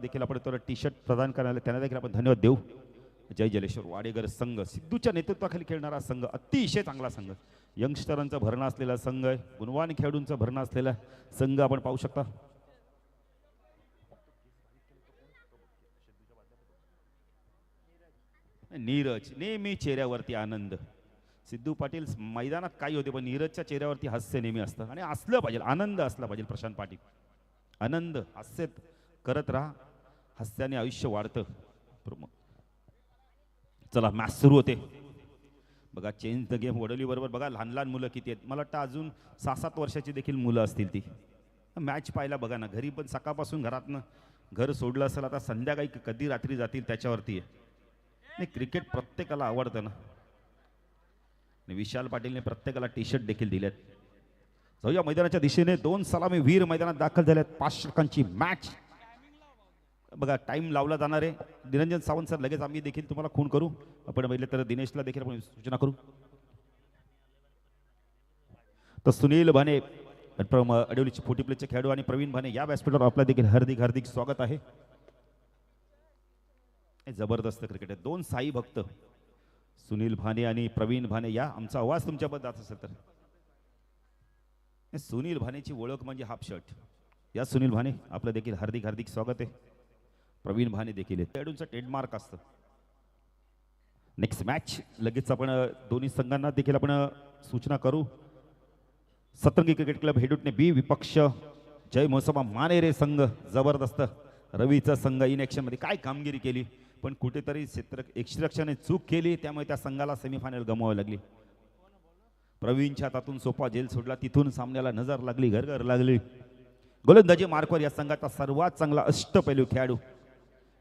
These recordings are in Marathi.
देखील आपण तो टी शर्ट प्रदान करायला त्यांना देखील आपण धन्यवाद देऊ. जय जलेश्वर वाडेगर संघ सिद्धूच्या नेतृत्वाखाली खेळणारा संघ, अतिशय चांगला संघ, यंगस्टरांचा भरणा असलेला संघ आहे, गुणवान खेळाडूंचा भरणा असलेला संघ आपण पाहू शकता. नीरज नेहमी चेहऱ्यावरती आनंद. सिद्धू पाटील मैदानात काही होते पण नीरजच्या चेहऱ्यावरती हास्य नेहमी असतं आणि असलं पाहिजे, आनंद असला पाहिजे. प्रशांत पाटील आनंद हास्य करत राहा, हास्याने आयुष्य वाढतं. चला मॅच सुरू होते बघा. चेंज द गेम वडोली बरोबर बघा लहान लहान मुलं किती आहेत. मला वाटतं अजून 6-7 वर्षाची देखील मुलं असतील ती. मॅच पाहायला बघा ना, घरी पण सकाळपासून घरातनं घर सोडलं असेल, आता संध्याकाळी कधी रात्री जातील त्याच्यावरती आहे. नाही क्रिकेट प्रत्येकाला आवडतं ना. विशाल पाटीलने प्रत्येकाला टी शर्ट देखील दिलेत. जाऊया मैदानाच्या दिशेने. 2 सलामी वीर मैदानात दाखल झालेत. 5 षटकांची मॅच बघा. टाइम लावला जाणार आहे. निरंजन सावंत सर लगेच आम्ही देखील तुम्हाला खून करू. आपण पहिले तर दिनेशला देखील आपण सूचना करू. तर सुनील भाने अडवलीचे फोर्टी प्लेचे खेळाडू आणि प्रवीण भाने या व्यासपीठावर आपलं देखील हार्दिक हार्दिक स्वागत आहे. जबरदस्त क्रिकेट आहे. 2 साई भक्त सुनील भाने आणि प्रवीण भाने. या आमचा आवाज तुमच्याबद्दल जात असेल तर सुनील भानेची ओळख म्हणजे हाफ शर्ट. या सुनील भाने आपलं देखील हार्दिक हार्दिक स्वागत आहे. प्रवीण भाने देखील खेळाडूंचं ट्रेडमार्क असतं. नेक्स्ट मॅच लगेच आपण दोन्ही संघांना देखील आपण सूचना करू. सतरंगी क्रिकेट क्लब हेडूटने बी विपक्ष जय मोसमा मानेरे संघ. जबरदस्त रवीचा संघ इन ॲक्शन मध्ये काय कामगिरी केली, पण कुठेतरी क्षेत्ररक्षणाने चूक केली, त्यामुळे त्या संघाला सेमीफायनल गमवावी लागली. प्रवीणच्या हातातून सोपा झेल सोडला, तिथून सामन्याला नजर लागली, घरघर लागली. गोलंदाजी मार्कवर या संघाचा सर्वात चांगला अष्टपैलू खेळाडू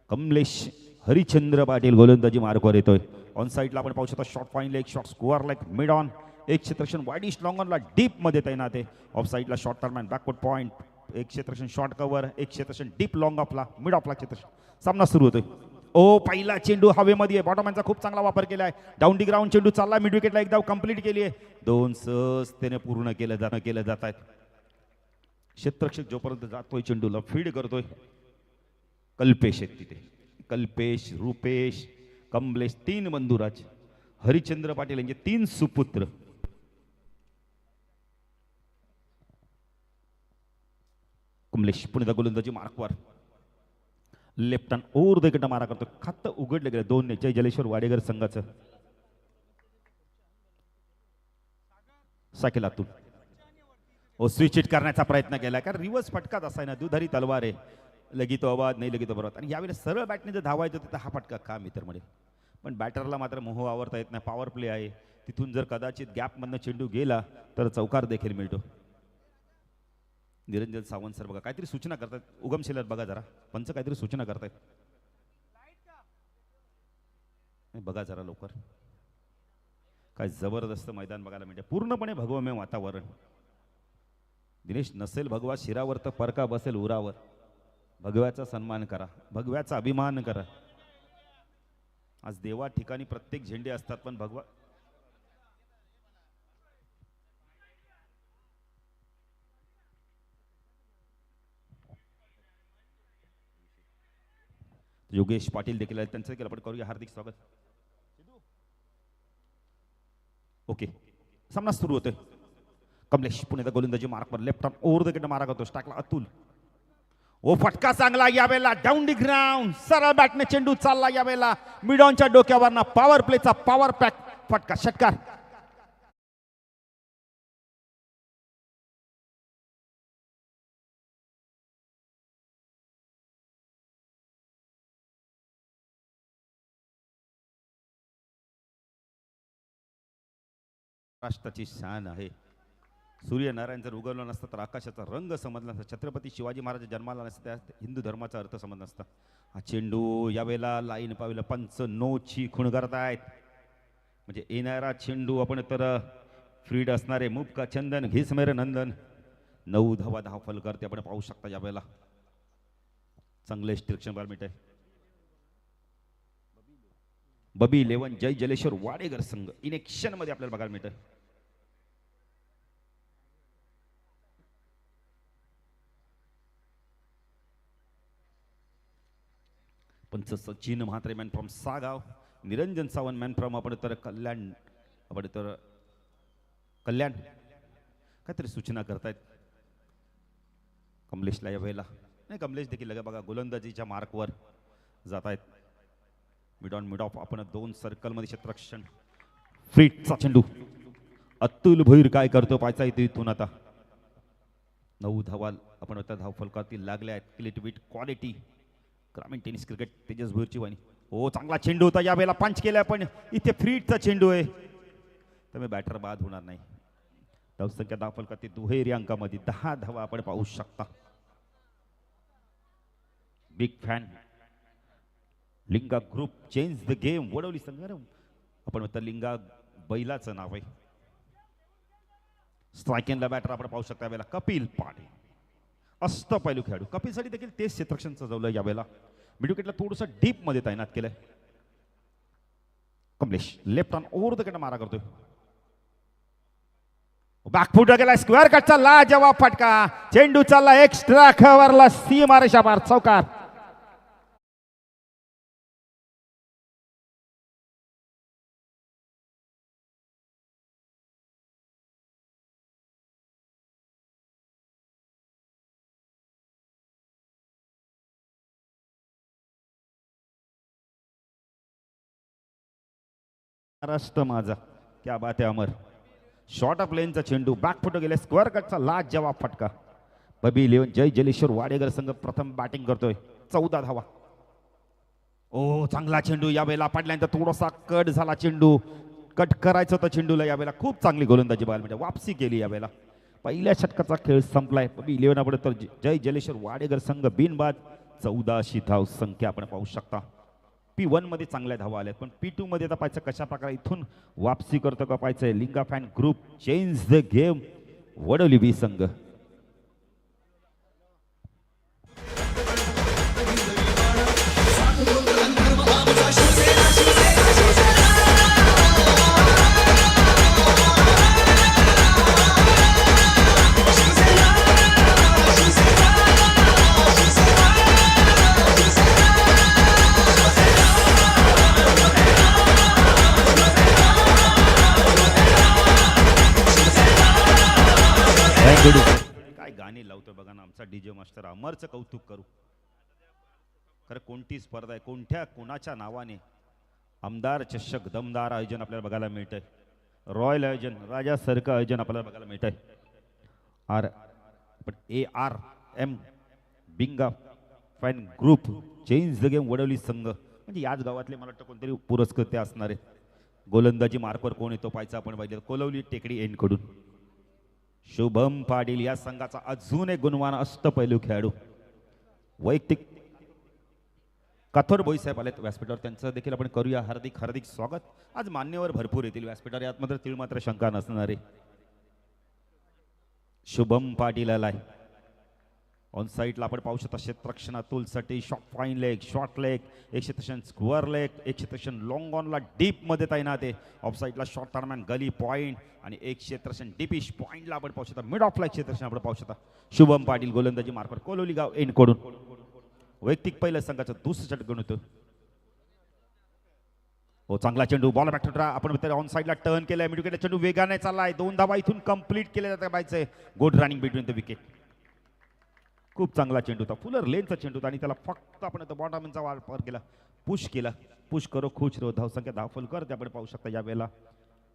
कमलेश हरिचंद्र पाटील गोलंदाजी मार्कवर येतोय. ऑन साईडला आपण पाहू शकता short point leg, short score leg, mid on, एक क्षेत्ररक्षण वाईडिश लॉंग ऑनला डीप मध्ये तैनात आहे. ऑफ साईडला short term and backward point, एक क्षेत्ररक्षण शॉर्ट कव्हर, एक क्षेत्ररक्षण डीप लॉंग ऑफला, मिड ऑफला क्षेत्ररक्षण. सामना सुरू होतोय. ओ पहिला चेंडू हवेमध्ये, बॉटमॅनचा खूप चांगला वापर केला आहे. डाऊन दी ग्राउंड चेंडू चालला, मिड विकेटला एकदा कंप्लीट केली आहे. 2 सहजतेने पूर्ण केलं जात आहेत. क्षेत्ररक्षक जोपर्यंत जातोय चेंडूला फीड करतोय. कल्पेश आहेत तिथे, कल्पेश, रुपेश, कमलेश, 3 बंधुराज हरिचंद्र पाटील यांचे 3 सुपुत्र. कमलेश पुन्हा गोलंदाजी मार्कवर लेफ्ट हँड ओर देखील मारा करतो. खातं उघडले गेलं 2 जय जलेश्वर वाडेगर संघाचं. साकेलातून स्विच हिट करण्याचा प्रयत्न केला, कारण रिव्हर्स फटकाच असाय ना, दुधारी तलवार आहे. लगी तो आवाज नाही लगी तो बरोबर. आणि यावेळेला सरळ बॅटने जर धावायचं होतं तर हा फटका का मित्र मध्ये, पण बॅटरला मात्र मोह आवरता येत नाही. पॉवर प्ले आहे, तिथून जर कदाचित गॅपमधनं चेंडू गेला तर चौकार देखील मिळतो. निरंजन सावंत सर बघा काहीतरी सूचना करतात. उगमशिलर बघा जरा, पंच काहीतरी सूचना करतायत, बघा जरा लवकर. काय जबरदस्त मैदान बघायला मिळते, पूर्णपणे भगवमय वातावरण. दिनेश नसेल भगवा शिरावर तर परका बसेल उरावर. भगव्याचा सन्मान करा, भगव्याचा अभिमान करा. आज देवा ठिकाणी प्रत्येक झेंडे असतात, पण भगवा योगेश पाटील देखील आहेत, त्यांचं देखील आपण करूया हार्दिक स्वागत. ओके, सामना सुरू होतोय. कमलेश पुणे गोलंदाजी मार्कवर left arm over the wicket मारा करतो. टाकला अतुल. ओ फटका चांगला यावेळेला, डाऊन दी ग्राउंड सरळ बॅटने चेंडू चालला. यावेळेला मिड ऑनच्या डोक्यावरना पॉवर प्लेचा पॉवर पॅक फटका, षटकार. राष्ट्राची शान आहे. सूर्यनारायण जर उगवलं नसतं तर आकाशाचा रंग समजला नसता, छत्रपती शिवाजी महाराज जन्माला नसता, त्या हिंदू धर्माचा अर्थ समजला नसता. हा चेंडू यावेळेला लाईन पाहिलं, पंच नोची खूण करतायत. म्हणजे येणारा चेंडू आपण तर फ्रीड असणारे मुख का चंदन घिस मेरे नंदन. 9 धावा धावफल करते आपण पाहू शकता. यावेळेला चांगले स्ट्रिक्शन बार मिळत आहे. बबी 11 जय जलेश्वर वाडेगर संघ इन ॲक्शन मध्ये आपल्याला बघायला मिळतं. पंच Sachin Mhatre man from Sagaon, Niranjan Sawant man from आपण तर कल्याण, आपण तर कल्याण काहीतरी सूचना करतायत कमलेशला या वेळेला. नाही, कमलेश देखील लगा बघा गोलंदाजीच्या मार्कवर जात आहेत. मिड ऑन मिड ऑफ आपण दोन सर्कलमध्ये क्षेत्ररक्षण. फ्रीटचा चेंडू अतुल भोईर काय करतो पाहायचा इथे इथून आता. 9 धावा आपण आता धावफलकातील लागल्या आहेत. क्लिटविट क्वालिटी ग्रामीण टेनिस क्रिकेट तेजस भोईरची वाणी. हो, चांगला चेंडू होता यावेळेला पंच केलाय, पण इथे फ्रीटचा चेंडू आहे त्यामुळे बॅटर बाद होणार नाही. धावसंख्या धावफलकातील दुहेरी अंकामध्ये 10 धावा आपण पाहू शकता. Big fan Linga group change the game Wadavali संघ. आपण म्हणता लिंगा बैलाचं नाव आहे. स्ट्रायकिंगला बॅटर आपण पाहू शकता यावेळेला कपिल पाटील, अष्टपैलू खेळाडू. कपिलसाठी देखील तेच क्षेत्ररक्षण सजवलं यावेळेला. मिड विकेटला थोडंसं डीप मध्ये तैनात केलंय. Kamlesh left on over the मारा करतोय. बॅकफुट गेला, स्क्वेअर कटचा लाजवाब फटका. चेंडू चालला एक्स्ट्रा कव्हरला, सीमारेषा पार चौकार. महाराष्ट्र माझा क्या बात आहे अमर. शॉर्ट ऑफ लेनचा चेंडू बॅकफुट गेले, स्क्वेअर कटचा लाजवाब फटका. बबी 11 जय जलेश्वर वाडेकर संघ प्रथम बॅटिंग करतोय. 14 धावा. ओ, चांगला चेंडू यावेळेला पडल्यानंतर थोडासा कट झाला चेंडू. कट करायचं होतं चेंडूला यावेळेला. खूप चांगली गोलंदाजी बघायला म्हणजे वापसी केली यावेळेला. पहिल्या षटकाचा खेळ संपलाय. बबी 11 आपण तर जय जलेश्वर वाडेकर संघ बिनबाद. 14शी धाव संख्या आपण पाहू शकता. P1 मध्ये चांगल्या धावा आल्यात, पण P2 मध्ये आता पाहायचं कशा प्रकारे इथून वापसी करतो का पाहायचंय. Linga fan group change the game Wadavali B संघ. काय गाणी लावतोय बघा ना आमचा डीजे मास्टर. अमरचं कौतुक करू. खरं कोणती स्पर्धा आहे, कोणत्या कोणाच्या नावाने आमदार चषक दमदार आयोजन आपल्याला बघायला मिळतंय. रॉयल आयोजन राजासारखं आयोजन आपल्याला बघायला मिळतंय. ARM Binga fan group change the game Wadavali संघ. म्हणजे याच गावातले मला वाटतं कोणतरी पुरस्कृते असणार आहेत. गोलंदाजी मार्कवर कोण येतो पाहायचा आपण पाहिजे. कोलवली टेकडी एंड कडून शुभम पाटील या संघाचा अजून एक गुणवान अष्टपैलू खेळाडू. वैयक्तिक कथोर भोईसाहेब आलेत व्यासपीठावर, त्यांचं देखील आपण करूया हार्दिक हार्दिक स्वागत. आज मान्यवर भरपूर येतील व्यासपीठावर, यात मात्र तीळ मात्र शंका नसणारे. शुभम पाटील आलाय. ऑन साईडला आपण पाहू शकता क्षेत्ररक्षण अतुलसाठी short fine leg, short leg, एक क्षेत्ररक्षण स्क्वेअर लेग, एक क्षेत्ररक्षण लॉंग ऑनला डीप मध्ये तैनात आहे. ऑफ साईडला शॉर्ट टर्मॅन गली पॉईंट आणि एक क्षेत्ररक्षण डीपिश पॉईंटला आपण पाहू शकता. मिड ऑफ लाईक क्षेत्ररक्षण आपण पाहू शकता. शुभम पाटील गोलंदाजी मार्फत कोलोली गाव एंड कडून. वैयक्तिक पहिल्या संघाचं दुसरं षटक होतं. हो, चांगला चेंडू बॉल बॅक टू आपण ऑन साईडला टर्न केलाय. मिड विकेटला चेंडू वेगाने चाललाय. 2 धावा इथून कंप्लीट केल्या जातात पाहिजे. Good running between the wicket. खूप चांगला चेंडू होता, फुलर लेनचा चेंडू होता आणि त्याला फक्त आपण बॉटमचा वापर केला, पुश केला. पुश करो खुश रो. धावसंख्या धावफल करते आपण पाहू शकता. यावेळेला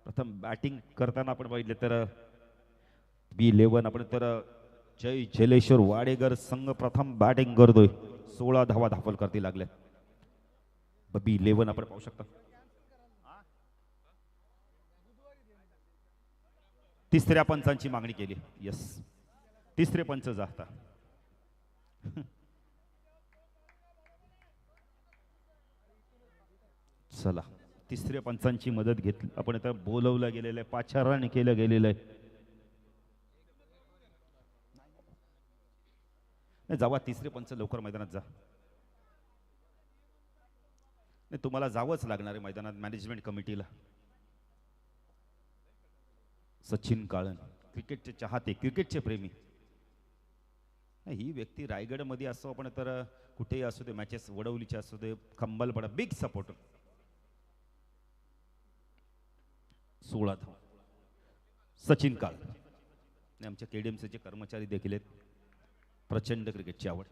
प्रथम बॅटिंग करताना आपण बघितले तर B11 आपण तर जय जलेश्वर वाडेकर संघ प्रथम बॅटिंग करतोय. 16 धावा धावफल करते लागले. B11 आपण पाहू शकता. तिसऱ्या पंचांची मागणी केली. यस, तिसरे पंच जाता. चला, तिसऱ्या पंचांची मदत घेतली आपण. आता बोलवलं गेलेलं आहे, पाचारण केलं गेलेलं आहे. जावा तिसरे पंच लवकर मैदानात जा. नाही, तुम्हाला जावंच लागणार आहे मैदानात मॅनेजमेंट कमिटीला. सचिन काळन क्रिकेटचे चाहते, क्रिकेटचे प्रेमी. नाही, ही व्यक्ती रायगडमध्ये असो आपण तर कुठेही असू दे, मॅचेस वडवलीचे असू दे, खंबलपडा बिग सपोर्टर. 16 धाव. सचिन काळ आणि आमच्या केडीएमसीचे कर्मचारी देखील आहेत. प्रचंड क्रिकेटची आवड.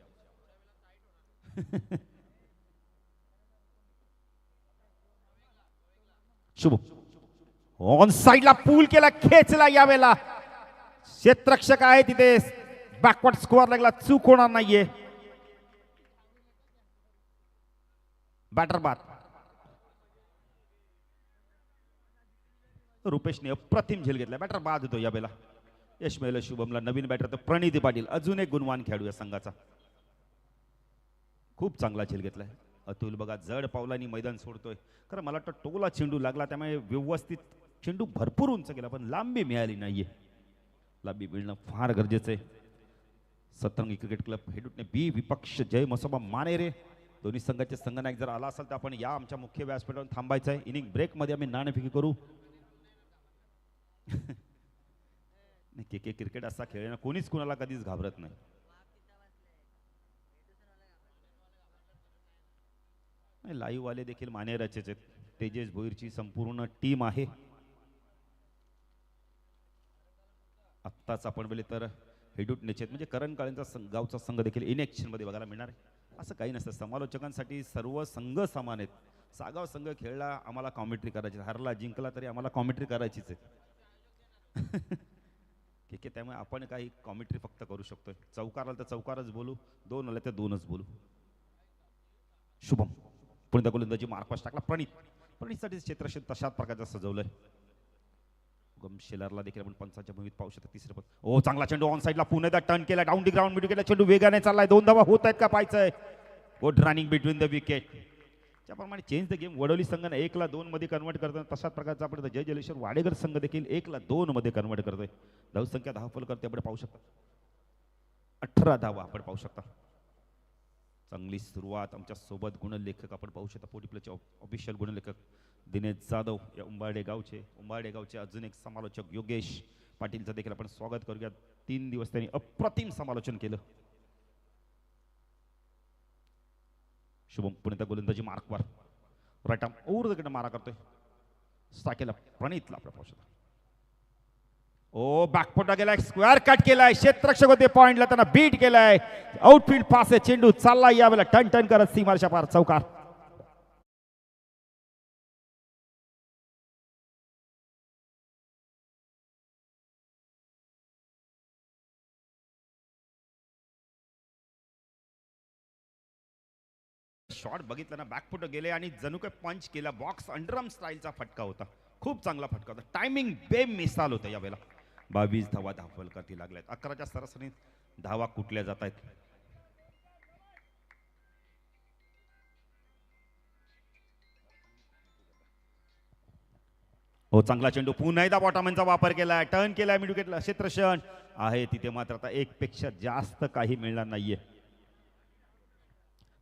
शुभ ऑन साइडला पूल केला, खेचला यावेळेला क्षेत्ररक्षक आहे तिथे. बॅकवर्ड स्कोअर लागला, चूक होणार नाहीये. बॅटर बाद. रुपेशने अप्रतिम झेल घेतला, बॅटर बाद होतो यावेळेला. यश मिळालं शुभमला. नवीन बॅटर तर प्रणिती पाटील, अजून एक गुणवान खेळाडू या संघाचा. खूप चांगला झेल घेतलाय. अतुल बघा जड पावलांनी मैदान सोडतोय. खरं मला वाटतं टोला चेंडू लागला, त्यामुळे व्यवस्थित चेंडू भरपूर उंच गेला, पण लांबी मिळाली नाहीये. लांबी मिळणं फार गरजेचं आहे. सतरंगी क्रिकेट क्लब हेडूटने बी विपक्ष जय मसोबा मानेरे दोन्ही संघाचे संघनायक जर आला असेल तर आपण या आमच्या मुख्य व्यासपीठावर थांबायचं आहे. इनिंग ब्रेक मध्ये आम्ही नाणेफेकी करू. के के क्रिकेट असा खेळ ना, कोणीच कुणाला कधीच घाबरत नाही. लाईव्ह वाले देखील मानेराचेच आहेत. तेजेश भोईरची संपूर्ण टीम आहे. आत्ताच आपण बोलले तर हेडूट नेचेत म्हणजे करण काळेंचा गावचा संघ देखील इन ॲक्शन मध्ये बघायला मिळणार आहे. असं काही नसतं, समालोचकांसाठी सर्व संघ समान आहेत. सागाव संघ खेळला आम्हाला कॉमेंट्री करायची, हरला जिंकला तरी आम्हाला कॉमेंट्री करायचीच आहे. ठीक आहे, त्यामुळे आपण काही कॉमेंट्री फक्त करू शकतोय. चौकार आला तर चौकारच बोलू, दोन आले तर दोनच बोलू. शुभम पुढे गोलंदाजी मार्कपास टाकला. प्रणितसाठी क्षेत्र तशाच प्रकारचं सजवलंय. शेलारला देखील आपण पंचांच्या भूमीत पाहू शकतो. तिसरे पद. ओ चांगला चेंडू ऑन साइडला पुन्हा टर्न केला, डाऊन दी ग्राउंड मिडू केला. चेंडू वेगाने चाललाय, 2 धावा होत आहेत का पाहायचंय. Good running between the wicket. त्याप्रमाणे चेंज द गेम वडोली संघाने 1-2 मध्ये कन्वर्ट करतात. तशाच प्रकारचा आपण जय जलेश्वर वाडेकर संघ देखील 1-2 मध्ये कन्वर्ट करतोय. धावसंख्या 10 फल करते आपण पाहू शकता. 18 धावा आपण पाहू शकता. चांगली सुरुवात. आमच्या सोबत गुणलेखक आपण पाहू शकता. पोटीप्लचे ऑफिशियल गुणलेखक दिनेश जाधव या उंबारडे गावचे अजून एक समालोचक योगेश पाटीलचं देखील आपण स्वागत करूया. 3 दिवस त्यांनी अप्रतिम समालोचन केलं. शुभम पुणे गोलंदाजी मार्कवर right arm over the wicket मारा करतोय. स्ट्राईक केला प्रणितला आपण पाहू शकता. ओ बॅकफुटला गेलाय, स्क्वेअर कट केलाय. क्षेत्ररक्षक होते पॉइंटला, त्यांना बीट केलाय. आउटफील्ड पास आहे, चेंडू चालला यावेळेला टन टन करत सीमारच्या पार चौकार. शॉट बघितला ना, बॅकफुट गेले आणि जणू काय पंच केला. बॉक्स अंडरआर्म स्टाईलचा फटका होता, खूप चांगला फटका होता. टायमिंग बेमिसाल होता यावेळेला. 22 धावा धावफलकाती लागल्यात. 11च्या सरासरी धावा कुठल्या जात आहेत. हो चांगला चेंडू, पुन्हा एकदा बॉटमॅनचा वापर केलाय, टर्न केलाय, मिड विकेटला क्षेत्रक्षण आहे तिथे. मात्र आता 1 पेक्षा जास्त काही मिळणार नाहीये.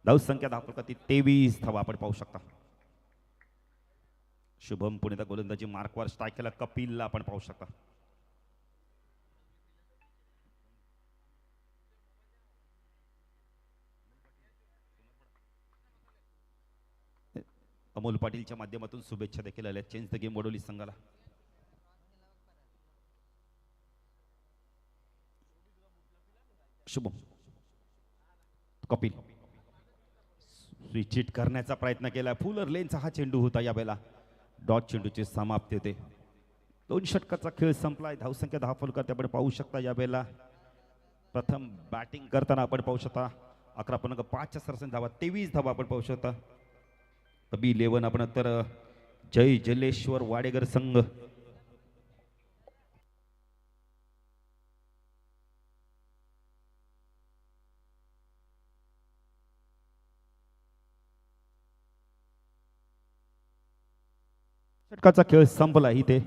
धावसंख्या धावफलकाती 23 धावा आपण पाहू शकता. शुभम पुणेचा गोलंदाजी मार्कवर स्ट्राईक केला. कपिलला आपण पाहू शकता. अमोल पाटीलच्या माध्यमातून शुभेच्छा देखील आल्या. चेंज द गेम वडोली संघाला. शुभम कपिल स्विच हिट करण्याचा प्रयत्न केला. फुलर लेनचा हा चेंडू होता यावेळेला. डॉट चेंडूची समाप्ती होते. 2 षटकाचा खेळ संपलाय. धावसंख्या 10 फलकात आपण पाहू शकता. यावेळेला प्रथम बॅटिंग करताना आपण पाहू शकता 11.5च्या सरासरी धावा, 23 धावा आपण पाहू शकता. बी 11 आपण तर जय जलेश्वर वाडेकर संघ. षटकाचा खेळ संपला इथे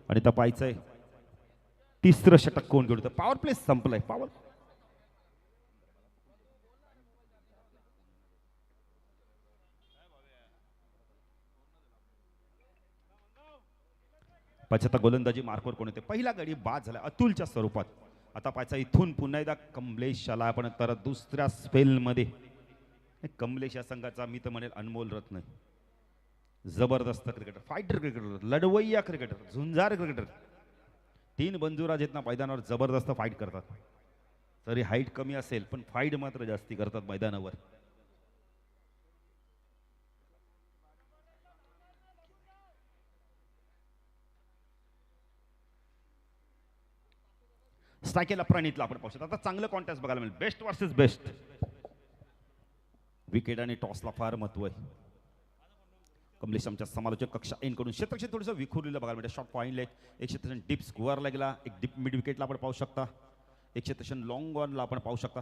आणि तपायचंय तिसरं षटक कोण घेऊ. पॉवर प्ले संपलाय. पॉवर पछता गोलंदाजी मार्कवर कोण येते. पहिला गडी बाद झाला अतुलच्या स्वरूपात. आता पाहायचा इथून पुन्हा एकदा कमलेशाला आपण तर दुसऱ्या स्पेलमध्ये. कमलेश या संघाचा मी तर म्हणेल अनमोल रत्न आहे. जबरदस्त क्रिकेटर, फायटर क्रिकेटर, लढवय्या क्रिकेटर, झुंजार क्रिकेटर. 3 बंजूराज आहेत ना मैदानावर, जबरदस्त फाईट करतात. तरी हाईट कमी असेल पण फाईट मात्र जास्ती करतात मैदानावर. स्ट्रायकेला प्रणितला आपण पाहू शकतो. आता चांगलं कॉन्टेस्ट बघायला मिळेल, बेस्ट वर्सेस बेस्ट. विकेट आणि टॉसला फार महत्व आहे. कमलेश आमच्या समालोचक कक्षा कडून क्षेत्रक्षण थोडंसं विखुरलेलं बघायला मिळतं. शॉर्ट पॉईंटला एक क्षेत्रक्षण डीप स्कोअरला गेला, एक डीप मिड विकेटला आपण पाहू शकता, एक क्षेत्रक्षण लॉंग ऑनला आपण पाहू शकता.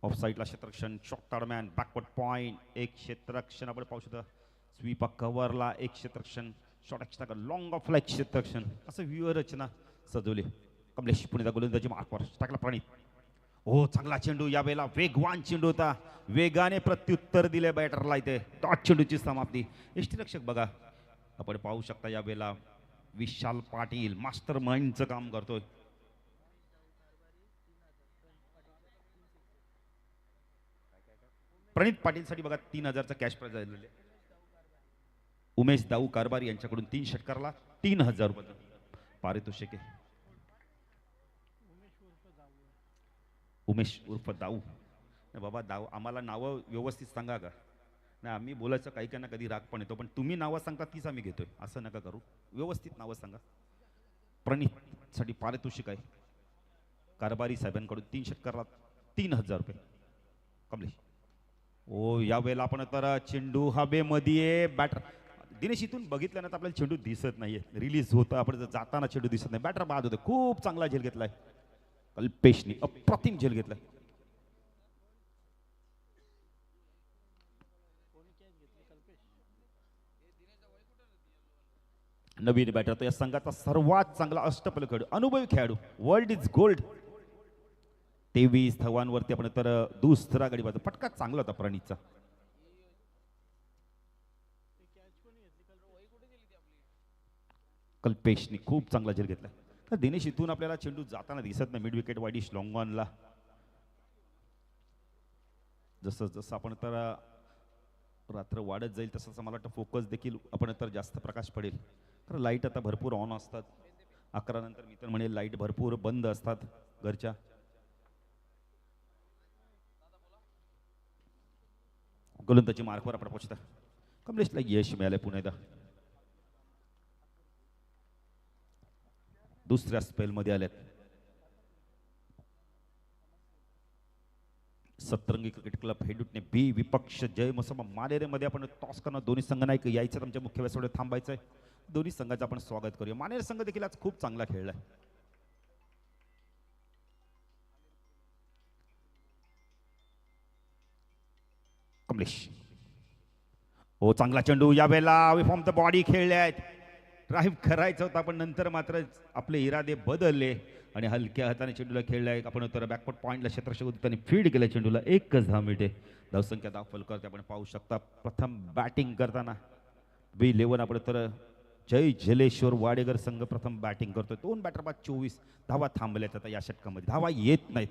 ऑफ साईडला क्षेत्रक्षण शॉर्ट दरम्यान बॅकवर्ड पॉईंट, एक क्षेत्रक्षण आपण पाहू शकता. स्वीप कव्हरला एक क्षेत्रक्षण, short extra long off like क्षेत्रक्षण, असं व्यूअर रचना सजवली. कमलेश पुणे गोलंदाजी मार्कवर टाकला प्रणित. हो चांगला चेंडू, यावेळेला वेगवान चेंडू होता, वेगाने प्रत्युत्तर दिले बॅटरला. इथे डॉट चेंडूची समाप्ती. यष्टीरक्षक बघा आपण पाहू शकता यावेळेला विशाल पाटील मास्टर माइंडचं काम करतोय. प्रणित पाटीलसाठी बघा 3000चा कॅश प्राइज झालेलं आहे. उमेश दाऊ कारभारी यांच्याकडून 3 षटकाराला 3000 रुपये पारितोषिक आहे. उमेश उर्फ दाऊ. नाही बाबा दाऊ, आम्हाला नावं व्यवस्थित सांगा का. नाही आम्ही बोलायचं काही ना कधी राग पण येतो, पण तुम्ही नावं सांगता तीच आम्ही घेतोय, असं नका करू. व्यवस्थित नावं सांगा. प्रणितसाठी पारितोषिक आहे कारभारी साहेबांकडून 3 षटकाराला 3000 रुपये. कमलेश ओ यावेळेला आपण तर चेंडू हवेमध्ये बॅटर. दिनेश इथून बघितल्यानंतर आपल्याला चेंडू दिसत नाहीये, रिलीज होतं, आपण जाताना चेंडू दिसत नाही. बॅटर बाद होते. खूप चांगला झेल घेतलाय कल्पेशनी, अप्रतिम झेल घेतलाय. नवीन बॅटर तो या संघाचा सर्वात चांगला अष्टपैलू खेळाडू, अनुभवी खेळाडू, वर्ल्ड इज गोल्ड. 23 धावांवरती आपण तर दुसरा गडी बाजू. फटका चांगला होता प्रणितचा. कल्पेशनी खूप चांगला झेल घेतला. तर दिनेश इथून आपल्याला चेंडू जाताना दिसत नाही. मिड विकेट वाईडिश लॉंग ऑनला. जसं जसं आपण तर रात्र वाढत जाईल तसं मला वाटतं फोकस देखील आपण तर जास्त प्रकाश पडेल. कारण लाईट आता भरपूर ऑन असतात. 11 नंतर मी तर म्हणेल लाईट भरपूर बंद असतात घरच्या. गोलंदाजी मार्कवर आपण पोहोचता. कमलेशला यश मिळाले पुन्हा एकदा. दुसऱ्या स्पेलमध्ये आल्यात. सतरंगी क्रिकेट क्लब हेडूटने बी विपक्ष जय मोसमा मानेरेमध्ये आपण टॉस करणार. दोन्ही संघांना एक यायचं आमच्या मुख्य व्यासपीठावर थांबायचं आहे. दोन्ही संघाचं आपण स्वागत करूया. मानेर संघ देखील आज खूप चांगला खेळलाय. कमलेश हो चांगला चेंडू, यावेळेला अवे फ्रॉम द बॉडी खेळले आहेत. ड्राईव्ह करायचं होता पण नंतर मात्र आपले इरादे बदलले आणि हलक्या हाताने चेंडूला खेळलाय. आपण तर बॅकवर्ड पॉईंटला क्षेत्रक्षक त्यांनी फीड केलं चेंडूला. एकच धाव मिळते. धावसंख्या दाखल करते आपण पाहू शकता. प्रथम बॅटिंग करताना B11 आपण तर जय जलेश्वर वाडेकर संघ प्रथम बॅटिंग करतोय. 2 बॅटर बाद 24 धावा थांबल्यात आता या षटकामध्ये. धावा येत नाहीत.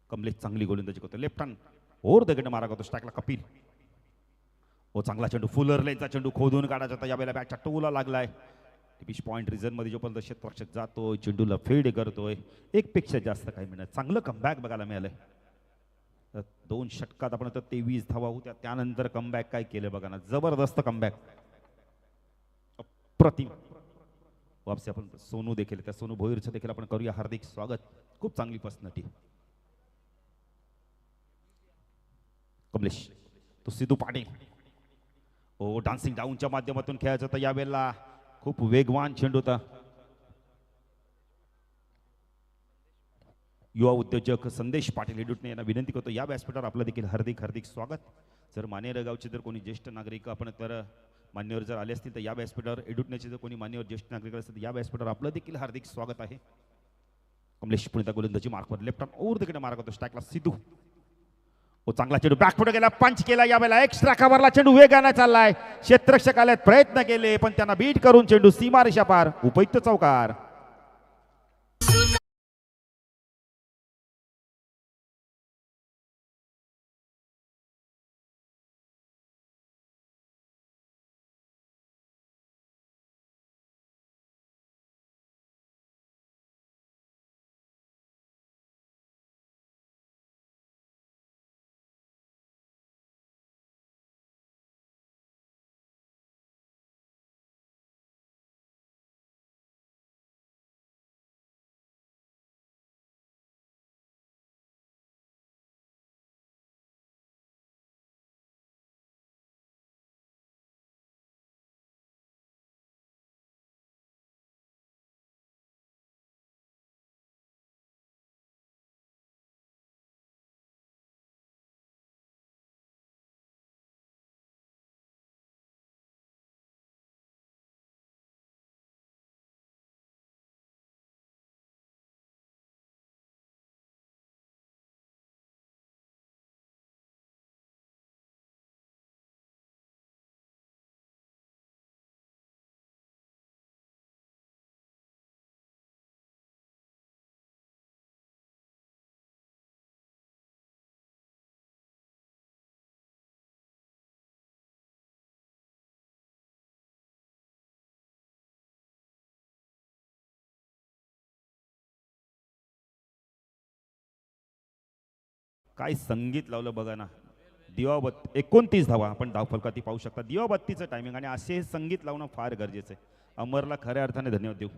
कमलेश चांगली गोलंदाजी करतो. लेफ्ट हँड ओर दगड मारा करतो. स्ट्राईकला कपिल. हो चांगला चेंडू, फुलर लेनचा चेंडू खोदून काढायचा होता. यावेळेला बॅटच्या टोला लागलाय. पिच पॉईंट रिझन मध्ये जोपर्यंत क्षेत्ररक्षक जातोय चेंडूला फेड करतोय. एक पेक्षा जास्त काही मिळत. चांगलं कमबॅक बघायला मिळालंय. 2 षटकात आपण तर 23 धावा होत्या. त्यानंतर कमबॅक काय केलं बघा ना, जबरदस्त कमबॅक, अप्रतिम. वापसी आपण सोनू देखील, त्या सोनू भोईरचं देखील आपण करूया हार्दिक स्वागत. खूप चांगली पर्सनॅलिटी. कमलेश तो सिद्धू पाटील. ओ डान्सिंग डाऊनच्या माध्यमातून खेळायचं होतं. यावेळेला खूप वेगवान चेंडू होता. युवा उद्योजक संदेश पाटील हेडूटने यांना विनंती करतो या व्यासपीठावर आपलं देखील हार्दिक हार्दिक स्वागत. जर मानेर गावचे जर कोणी ज्येष्ठ नागरिक आपण तर मान्यवर जर आले असतील तर या व्यासपीठावर, एडुटण्याचे जर कोणी मान्यवर ज्येष्ठ नागरिक असतील तर या व्यासपीठावर आपलं देखील हार्दिक स्वागत आहे. कमलेश पुणे गोलंदाजी मार्कवर लेफ्ट हँड ओव्हर तिकडे मारा करतो. स्ट्राईकला सिद्धू. चांगला चेंडू बॅक पुढे गेला, पंच केला, यावेळेला एक्स्ट्रा कव्हरला चेंडू वेगाने चाललाय. क्षेत्ररक्षक आले, प्रयत्न केले पण त्यांना बीट करून चेंडू सीमारेषा पार. उपयुक्त चौकार. काय संगीत लावलं बघा ना. दिवाबत्ती 29 धावा आपण धावफलकात पाहू शकता. दिवाबत्तीचं टायमिंग आणि असे संगीत लावणं फार गरजेचं आहे. अमरला खऱ्या अर्थाने धन्यवाद देऊ.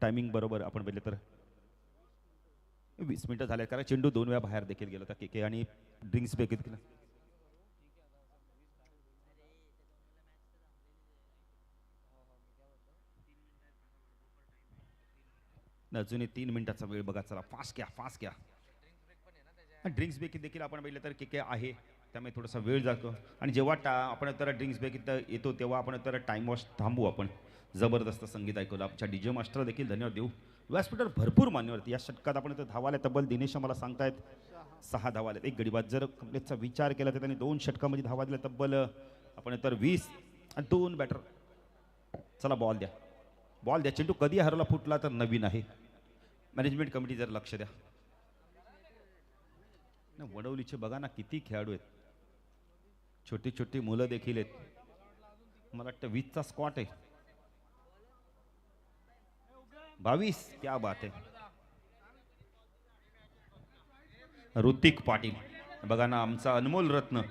टायमिंग बरोबर आपण पाहिलं तर 20 मिनिटं झाले, कारण चेंडू 2 वेळा बाहेर देखील गेला होता के आणि ड्रिंक्स देखील केला. अजूनही 3 मिनिटाचा वेळ बघा. चला फास्ट घ्या. ड्रिंक्स ब्रेक देखील आपण बघितलं तर के आहे, त्यामुळे थोडासा वेळ जातो. आणि जेव्हा आपण तर ड्रिंक्स ब्रेक इथं येतो तेव्हा आपण तर टाइम वॉश थांबू. आपण जबरदस्त संगीत ऐकवलं. आमच्या डीजे मास्टर देखील धन्यवाद देऊ. व्यासपीठावर भरपूर मान्यवरती या षटकात आपण इथं धावाले तब्बल दिनेश मला सांगतायत 6 धावाले. एक गडीबाद जर कम्प्लेटचा विचार केला तर त्यांनी 2 षटकामध्ये धावा दिल्या तब्बल आपण तर 20 आणि 2 बॅटर. चला बॉल द्या. चेंडू कधी हरवला फुटला तर नवीन आहे. मॅनेजमेंट कमिटी जर लक्ष द्या. वडवलीचे बघा ना किती खेळाडू आहेत. छोटी मुलं देखील आहेत. मला वाटतं 20चा स्क्वॉट आहे. 22. क्या बात आहे. ऋतिक पाटील बघा ना, आमचा अनमोल रत्न,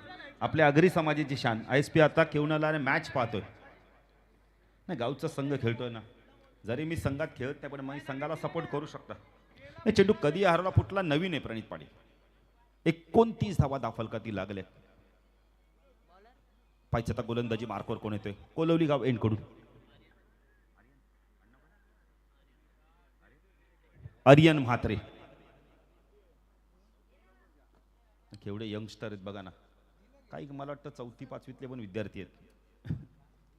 आपल्या अग्री समाजाची शान. ISP आता केवणाला मॅच पाहतोय ना. गावचा संघ खेळतोय ना. जरी मी संघात खेळत नाही पण मी संघाला सपोर्ट करू शकता. नाही चेंडू कधी हरवला फुटला नवीन आहे. प्रणित पाटील 29 धावा धावफलकाती लागल्या. पाहिजे आता गोलंदाजी मार्कवर कोण येतोय. कोलवली गाव एंड कडून आर्यन म्हात्रे. केवढे यंगस्टर आहेत बघा ना. काही मला वाटतं 4थी 5वीतले पण विद्यार्थी आहेत.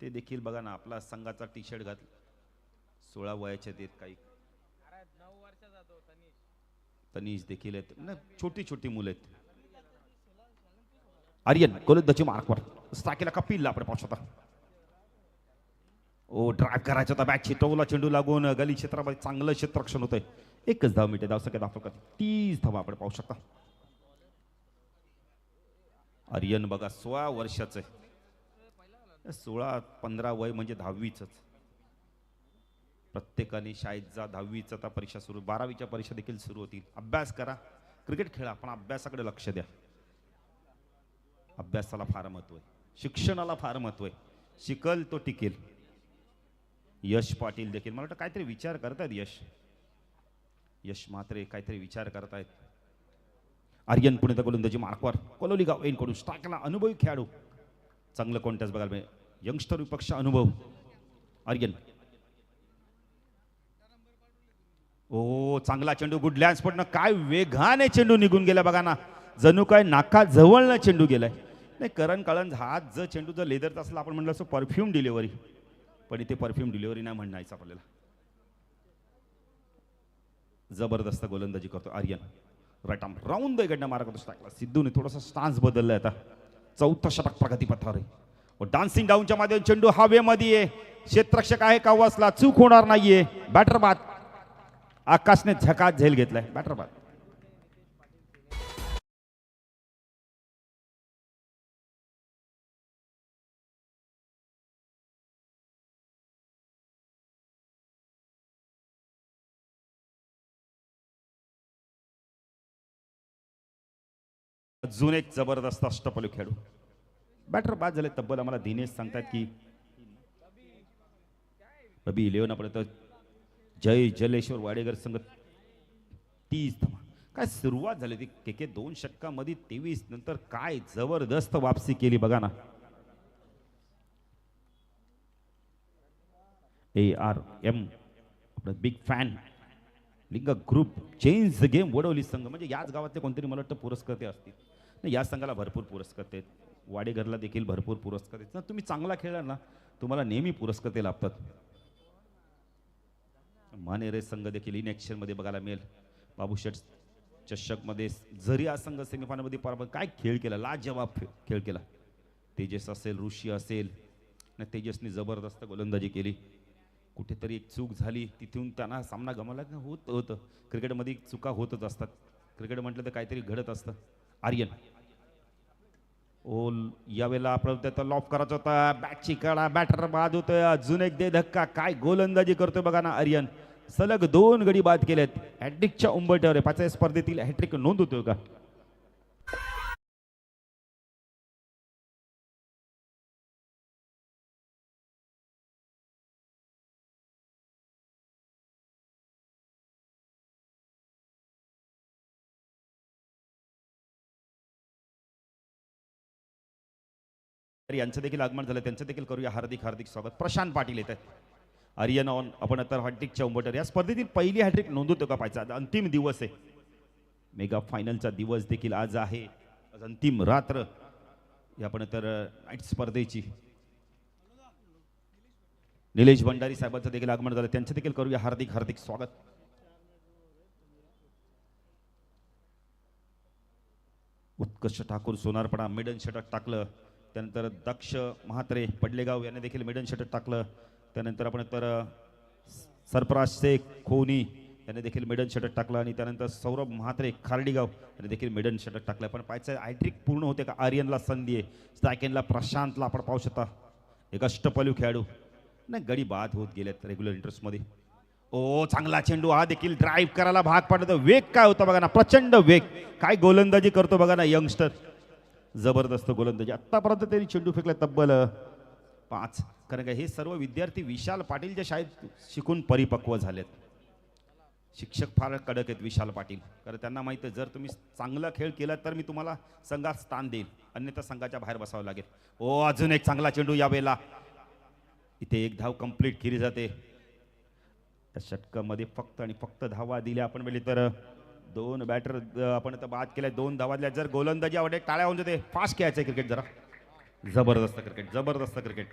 ते देखील बघा ना आपला संघाचा टी शर्ट घातला. 16 वयाचे आहेत काही. तनीश देखील आहेत ना. छोटी मुलं आहेत. आर्यन गोलंदाजी मार्कवर स्टाकेला कपिलला आपण पाहू शकता. ड्राईव्ह करायचा होता. बॅट चिटवला, चेंडू लागून गली क्षेत्रामध्ये चांगलं क्षेत्ररक्षण होतंय. एकच धाव मिळते. धावसंख्या धावफलकात 30 धावा आपण पाहू शकता. आर्यन बघा 16 वर्षाचं आहे. 16-15 वय म्हणजे 10वीच. प्रत्येकाने शाळेत जा. 10वीच आता परीक्षा सुरू, 12वीच्या परीक्षा देखील सुरू होतील. अभ्यास करा, क्रिकेट खेळा, पण अभ्यासाकडे लक्ष द्या. अभ्यासाला फार महत्व आहे. शिक्षणाला फार महत्व आहे. शिकल तो टिकेल. यश पाटील देखील मला वाटतं काहीतरी विचार करतायत. यश म्हात्रे काहीतरी विचार करतायत. आर्यन पुणे गोलंदाजी मार्कवर कोलोली गाव एन कडून स्टार्कला अनुभवी खेळाडू. चांगलं कॉन्टेस्ट बघायला मिळेल. यंगस्टर विपक्ष अनुभव. आर्यन चांगला चेंडू, गुड लॅन्स पडणं. काय वेगाने चेंडू निघून गेला बघा ना. जणू काय नाका जवळनं चेंडू गेलाय. नाही करण काळंज हात जर चेंडू जर लेदरचा असला आपण म्हणलं असं परफ्यूम डिलिव्हरी, पण इथे परफ्यूम डिलिव्हरी नाही म्हणायचं आपल्याला. जबरदस्त गोलंदाजी करतो आर्यन. राईट आर्म राऊंड इकडनं मार्गदर्शन टाकला. सिद्धूने थोडासा स्टान्स बदललाय आता. चौथा षटक प्रगतीपथावर आहे. डान्सिंग डाऊनच्या मध्ये चेंडू हवेमध्ये आहे. क्षेत्ररक्षक आहे कावसला, चूक होणार नाहीये. बॅटर बाद. आकाशने झकात झेल घेतलाय. बॅटर बाद. अजून एक जबरदस्त अष्टपैलू खेळू. बॅटर बाद झाले. तब्बल आम्हाला दिनेश सांगतात की रबी 11 पर्यंत जय जलेश्वर वाडेकर संघ 30 धावा. काय सुरुवात झाली ती के 2 षटकामध्ये 23 नंतर काय जबरदस्त वापसी केली बघा ना. ARM आपलं बिग फॅन लिंग group change the game Wadavali संघ. म्हणजे याच गावातले कोणतरी मला वाटतं पुरस्कर्ते असतील. या संघाला भरपूर पुरस्कर्ते आहेत. वाडेघरला देखील भरपूर पुरस्कार आहेत. तुम्ही चांगला खेळला ना तुम्हाला नेहमी पुरस्कर्ते लाभतात. मानेरे संघ देखील इन ॲक्शन मध्ये बघायला मिळेल. बाबूशेठ चषक मध्ये जरी हा संघ सेमीफायनल मध्ये पराभूत काय खेळ केला. लाजवाब खेळ केला. तेजस असेल, ऋषी असेल, ना तेजसने जबरदस्त गोलंदाजी केली. कुठेतरी एक चूक झाली तिथून त्यांना सामना गमावला होतं. क्रिकेटमध्ये चुका होतच असतात. क्रिकेट म्हटलं तर काहीतरी घडत असतं. आर्यन ओल यावेळेला आपल्याला लॉफ करायचा होता. बॅटची कडा, बॅटर बाद होतोय. अजून एक दे धक्का. काय गोलंदाजी करतोय बघा ना आर्यन. सलग 2 गडी बाद केलेत. हॅट्रिकच्या उंबरठ्यावर आहे. 5व्या स्पर्धेतील हॅट्रिक नोंद होतोय का. यांचं देखील आगमन झालं. त्यांचं देखील करूया हार्दिक हार्दिक स्वागत. प्रशांत पाटील येत आहेत. आर्यन ऑन आपण आता हॅट्रिकच्या उंबरठ्यावर. या स्पर्धेतील पहिली हॅट्रिक नोंदवतो का पाहायचा. अंतिम दिवस आहे. मेगा फायनलचा दिवस देखील आज आहे. आज अंतिम रात्र या पण तर नाईट स्पर्धेची. निलेश भंडारी साहेबांचं देखील आगमन झालं. त्यांचं देखील करूया हार्दिक हार्दिक स्वागत. उत्कर्ष ठाकूर सोनारपडा मिडन षटक टाकलं. त्यानंतर दक्ष म्हात्रे पडलेगाव यांनी देखील मिडन षटक टाकलं. त्यानंतर आपण तर सरफराज शेख खोनी यांनी देखील मिडन षटक टाकलं. आणि त्यानंतर सौरभ म्हात्रे खार्डीगाव यांनी देखील मिडन षटक टाकलं. पण पाहायचं हॅट्रिक पूर्ण होते का. आर्यनला संधी आहे. स्ट्रायकेनला प्रशांतला आपण पाहू शकता. एक अष्टपैलू खेळाडू नाही गडी बाद होत गेलेत रेग्युलर इंटरेस्टमध्ये. ओ चांगला चेंडू. हा देखील ड्राईव्ह करायला भाग पडला. तर वेग काय होता बघा ना. प्रचंड वेग. काय गोलंदाजी करतो बघा ना यंगस्टर. जबरदस्त गोलंदाजी. आत्तापर्यंत त्यांनी चेंडू फेकला तब्बल 5. कारण का हे सर्व विद्यार्थी विशाल पाटीलच्या शाळेत शिकून परिपक्व झालेत. शिक्षक फार कडक आहेत विशाल पाटील. कारण त्यांना माहिती आहे जर तुम्ही चांगला खेळ केला तर मी तुम्हाला संघात स्थान देईल, अन्यथा संघाच्या बाहेर बसावं लागेल. ओ अजून एक चांगला चेंडू यावेळेला. इथे 1 धाव कंप्लीट केली जाते. त्या षटकामध्ये फक्त आणि फक्त धावा दिल्या आपण वेळी तर 2 बॅटर आपण आता बाद केल्या. 2 धावा दिल्या. जर गोलंदाजी आवडे टाळ्या होऊन जाते. फास्ट खेळायचं क्रिकेट जरा. जबरदस्त क्रिकेट. जबरदस्त क्रिकेट.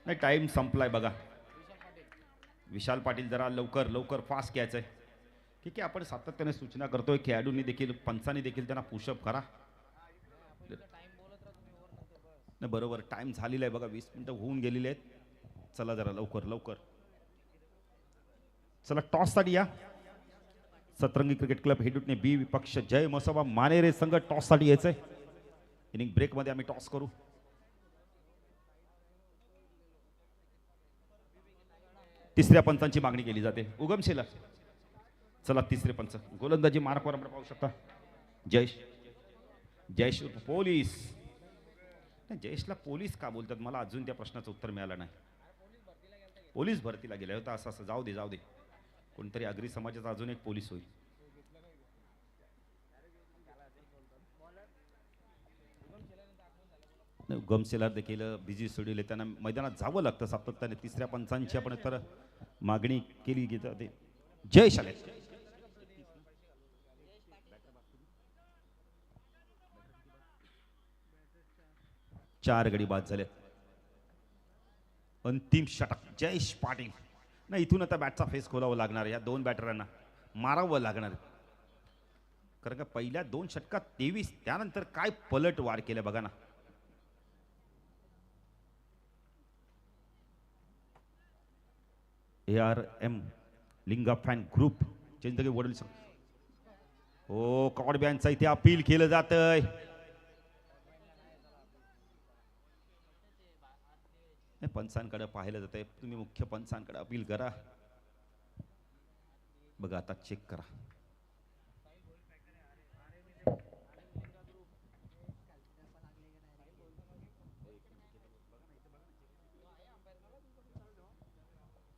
नाही टाइम संपलाय बघा. विशाल पाटील जरा लवकर लवकर फास्ट खेळायचंय. ठीक आहे आपण सातत्याने सूचना करतोय. खेळाडूंनी देखील पंचांनी देखील त्यांना पुशअप करा. नाही बरोबर टाइम झालेला आहे बघा. 20 मिनिटं होऊन गेलेले आहेत. चला जरा लवकर लवकर. चला टॉस साठी या. सतरंगी क्रिकेट क्लब हेडूटने बी विपक्ष जय मसोबा मानेरे संघ टॉस साठी यायचंय. इनिंग ब्रेक मध्ये आम्ही टॉस करू. तिसऱ्या पंचांची मागणी केली जाते. उगमशेला चला तिसरे पंच. गोलंदाजी मार्कवर आपण पाहू शकता. जयेश पोलीस. जयेशला पोलीस का बोलतात मला अजून त्या प्रश्नाचं उत्तर मिळालं नाही. पोलीस भरतीला गेला होता असं जाऊ दे जाऊ दे. कोणतरी आगरी समाजाचा अजून एक पोलीस होईल. उगमशेला देखील बिझी शेड्यूल आहे. त्यांना मैदानात जावं लागतं सातत्याने. तिसऱ्या पंचांची आपण तर मागणी केली जाते. जयेश आले. 4 गडी बाद झाले. अंतिम षटक जयेश पाटील. नाही इथून आता बॅटचा फेस खोलावा लागणार. या 2 बॅटरांना मारावं लागणार. कारण का पहिल्या 2 षटकात 23, त्यानंतर काय पलट वार केले बघा ना. ARM लिंगा फॅन ग्रुप चिंतके वडील हो कॉडब्यांचा इथे अपील केलं जातंय. पंचांकडे पाहिलं जातंय. तुम्ही मुख्य पंचांकडे अपील करा. बघा आता चेक करा.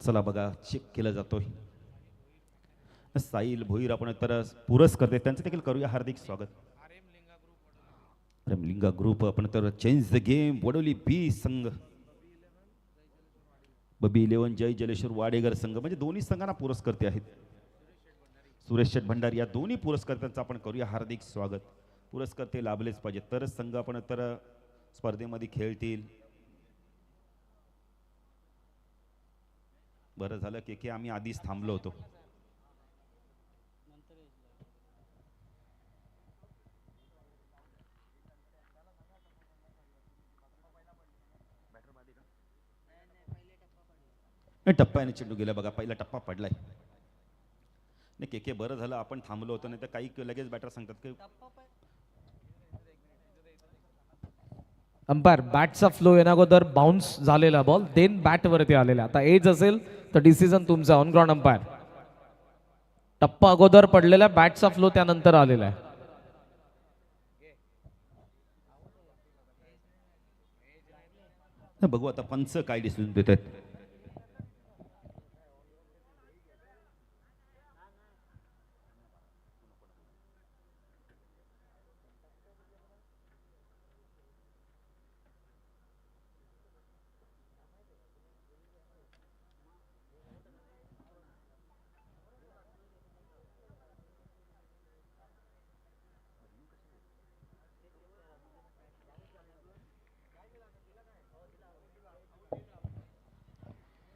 चला बघा चेक केला जातोय. साहिल भोईर आपण तर पुरस्कर्ते त्यांचं देखील करूया हार्दिक स्वागत. लिंगा ग्रुप आपण तर चेंज द गेम वडोली बी संघ, बबी 11 जय जलेश्वर वाडेगर संघ म्हणजे दोन्ही संघांना पुरस्कर्ते आहेत. सुरेश शेठ भंडारी या दोन्ही पुरस्कर्त्यांचं आपण करूया हार्दिक स्वागत. पुरस्कर्ते लाभलेच पाहिजे तरच संघ आपण तर स्पर्धेमध्ये खेळतील. बरं झालं की आम्ही आधीच थांबलो होतो. टप्प्याने चेंडू गेला बघा. पहिला टप्पा पडलाय. नाही के बरं झालं आपण थांबलो होतो, नाही तर काही लगेच बॅटर सांगतात की अंपायर बॅटचा फ्लो येण्याअगोदर बाउन्स झालेला बॉल देन बॅट वरती आलेला. आता एज असेल तर डिसिजन तुमचा ऑन ग्राउंड अंपायर. टप्पा अगोदर पडलेला बॅटचा फ्लो त्यानंतर आलेला आहे. बघू आता पंच काय डिसिजन देत आहेत.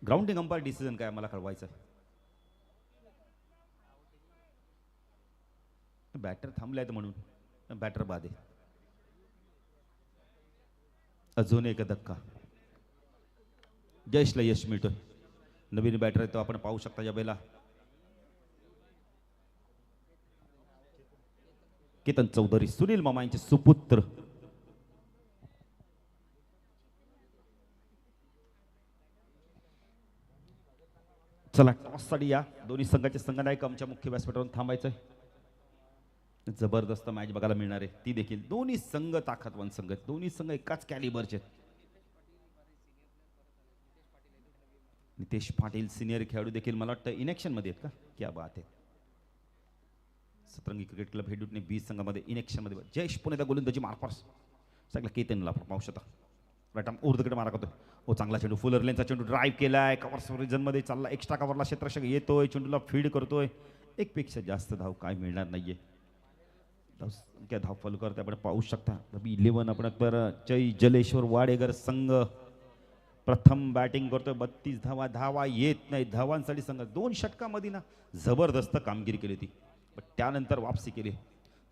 ग्राउंडिंग अंपायर डिसिजन काय मला कळवायचं. बॅटर थांबलाय म्हणून बॅटर बाद आहे. अजून एक धक्का. जयेशला यश मिळतोय. नवीन बॅटर आहे तो आपण पाहू शकता या वेळेला केतन चौधरी, सुनील मामा यांचे सुपुत्र. चला टॉस साठी या दोन्ही संघाचे संघनायक आमच्या मुख्य व्यासपीठावर थांबायचंय. जबरदस्त मॅच बघायला मिळणार आहे. ती देखील दोन्ही संघ ताकदवान संघ आहेत. दोन्ही संघ एकाच कॅलिबरचे आहेत. नितेश पाटील सिनियर खेळाडू देखील मला वाटतं इनेक्शन मध्ये आहेत का. क्या बात आहे. सतरंगी क्रिकेट क्लब हेडूटने 20 संघामध्ये इनेक्शन मध्ये जयेश पुणेचा गोलंदाजी मारपास सगळं केतनला पाहू शकता. राईट उर्दकडे मारा करतोय. हो चांगला चेंडू फुलर लेनचा चेंडू ड्राईव्ह केलाय. कव्हर रिजन मध्ये चालला. एक्स्ट्रा कव्हरला क्षेत्ररक्षक येतोय. चेंडूला फीड करतोय. एक पेक्षा जास्त धाव काय मिळणार नाहीये. संख्या धाव फॉलो करते आपण पाहू शकता. 11 आपण तर जय जलेश्वर वाडेगर संघ प्रथम बॅटिंग करतोय. 32 धावा. धावा येत नाही. धावांसाठी संघ 2 षटकामध्ये ना जबरदस्त कामगिरी केली होती. पण त्यानंतर वापसी केली.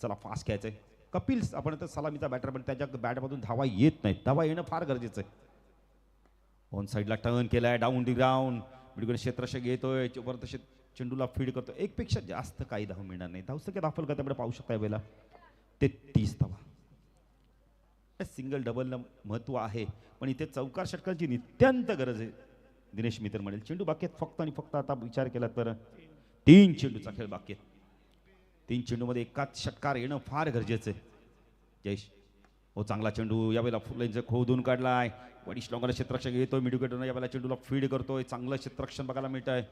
चला फास्ट घ्यायचंय. कपिल आपण तर सलामीचा बॅटर पण त्याच्या बॅटमधून धावा येत नाहीत. धावा येणं फार गरजेचं आहे. ऑन साईडला टर्न केलाय. डाऊन दी ग्राउंड बिडकडे क्षेत्ररक्षक येतोय. जबरदस्त चेंडूला फीड करतो. एक पेक्षा जास्त काही धाव मिळणार नाही. धावसंख्या दाखल करता आपण पाहू शकता वेळेला 33 धावा. सिंगल डबल महत्व आहे पण इथे चौकार षटकांची नित्यांत गरज आहे. दिनेश मित्र म्हणेल चेंडू बाकी आहेत फक्त आणि फक्त. आता विचार केला तर 3 चेंडूचा खेळ बाकी आहे. 3 चेंडूमध्ये एकाच षटकार येणं फार गरजेचं आहे. जयेश हो चांगला चेंडू यावेळेला फुलांचं खोदून काढलाय. वडिश लोकांना क्षेत्ररक्षक येतोय. मिडविकेटरनं यावेळेला चेंडूला फीड करतोय. चांगलं क्षेत्ररक्षण बघायला मिळत आहे.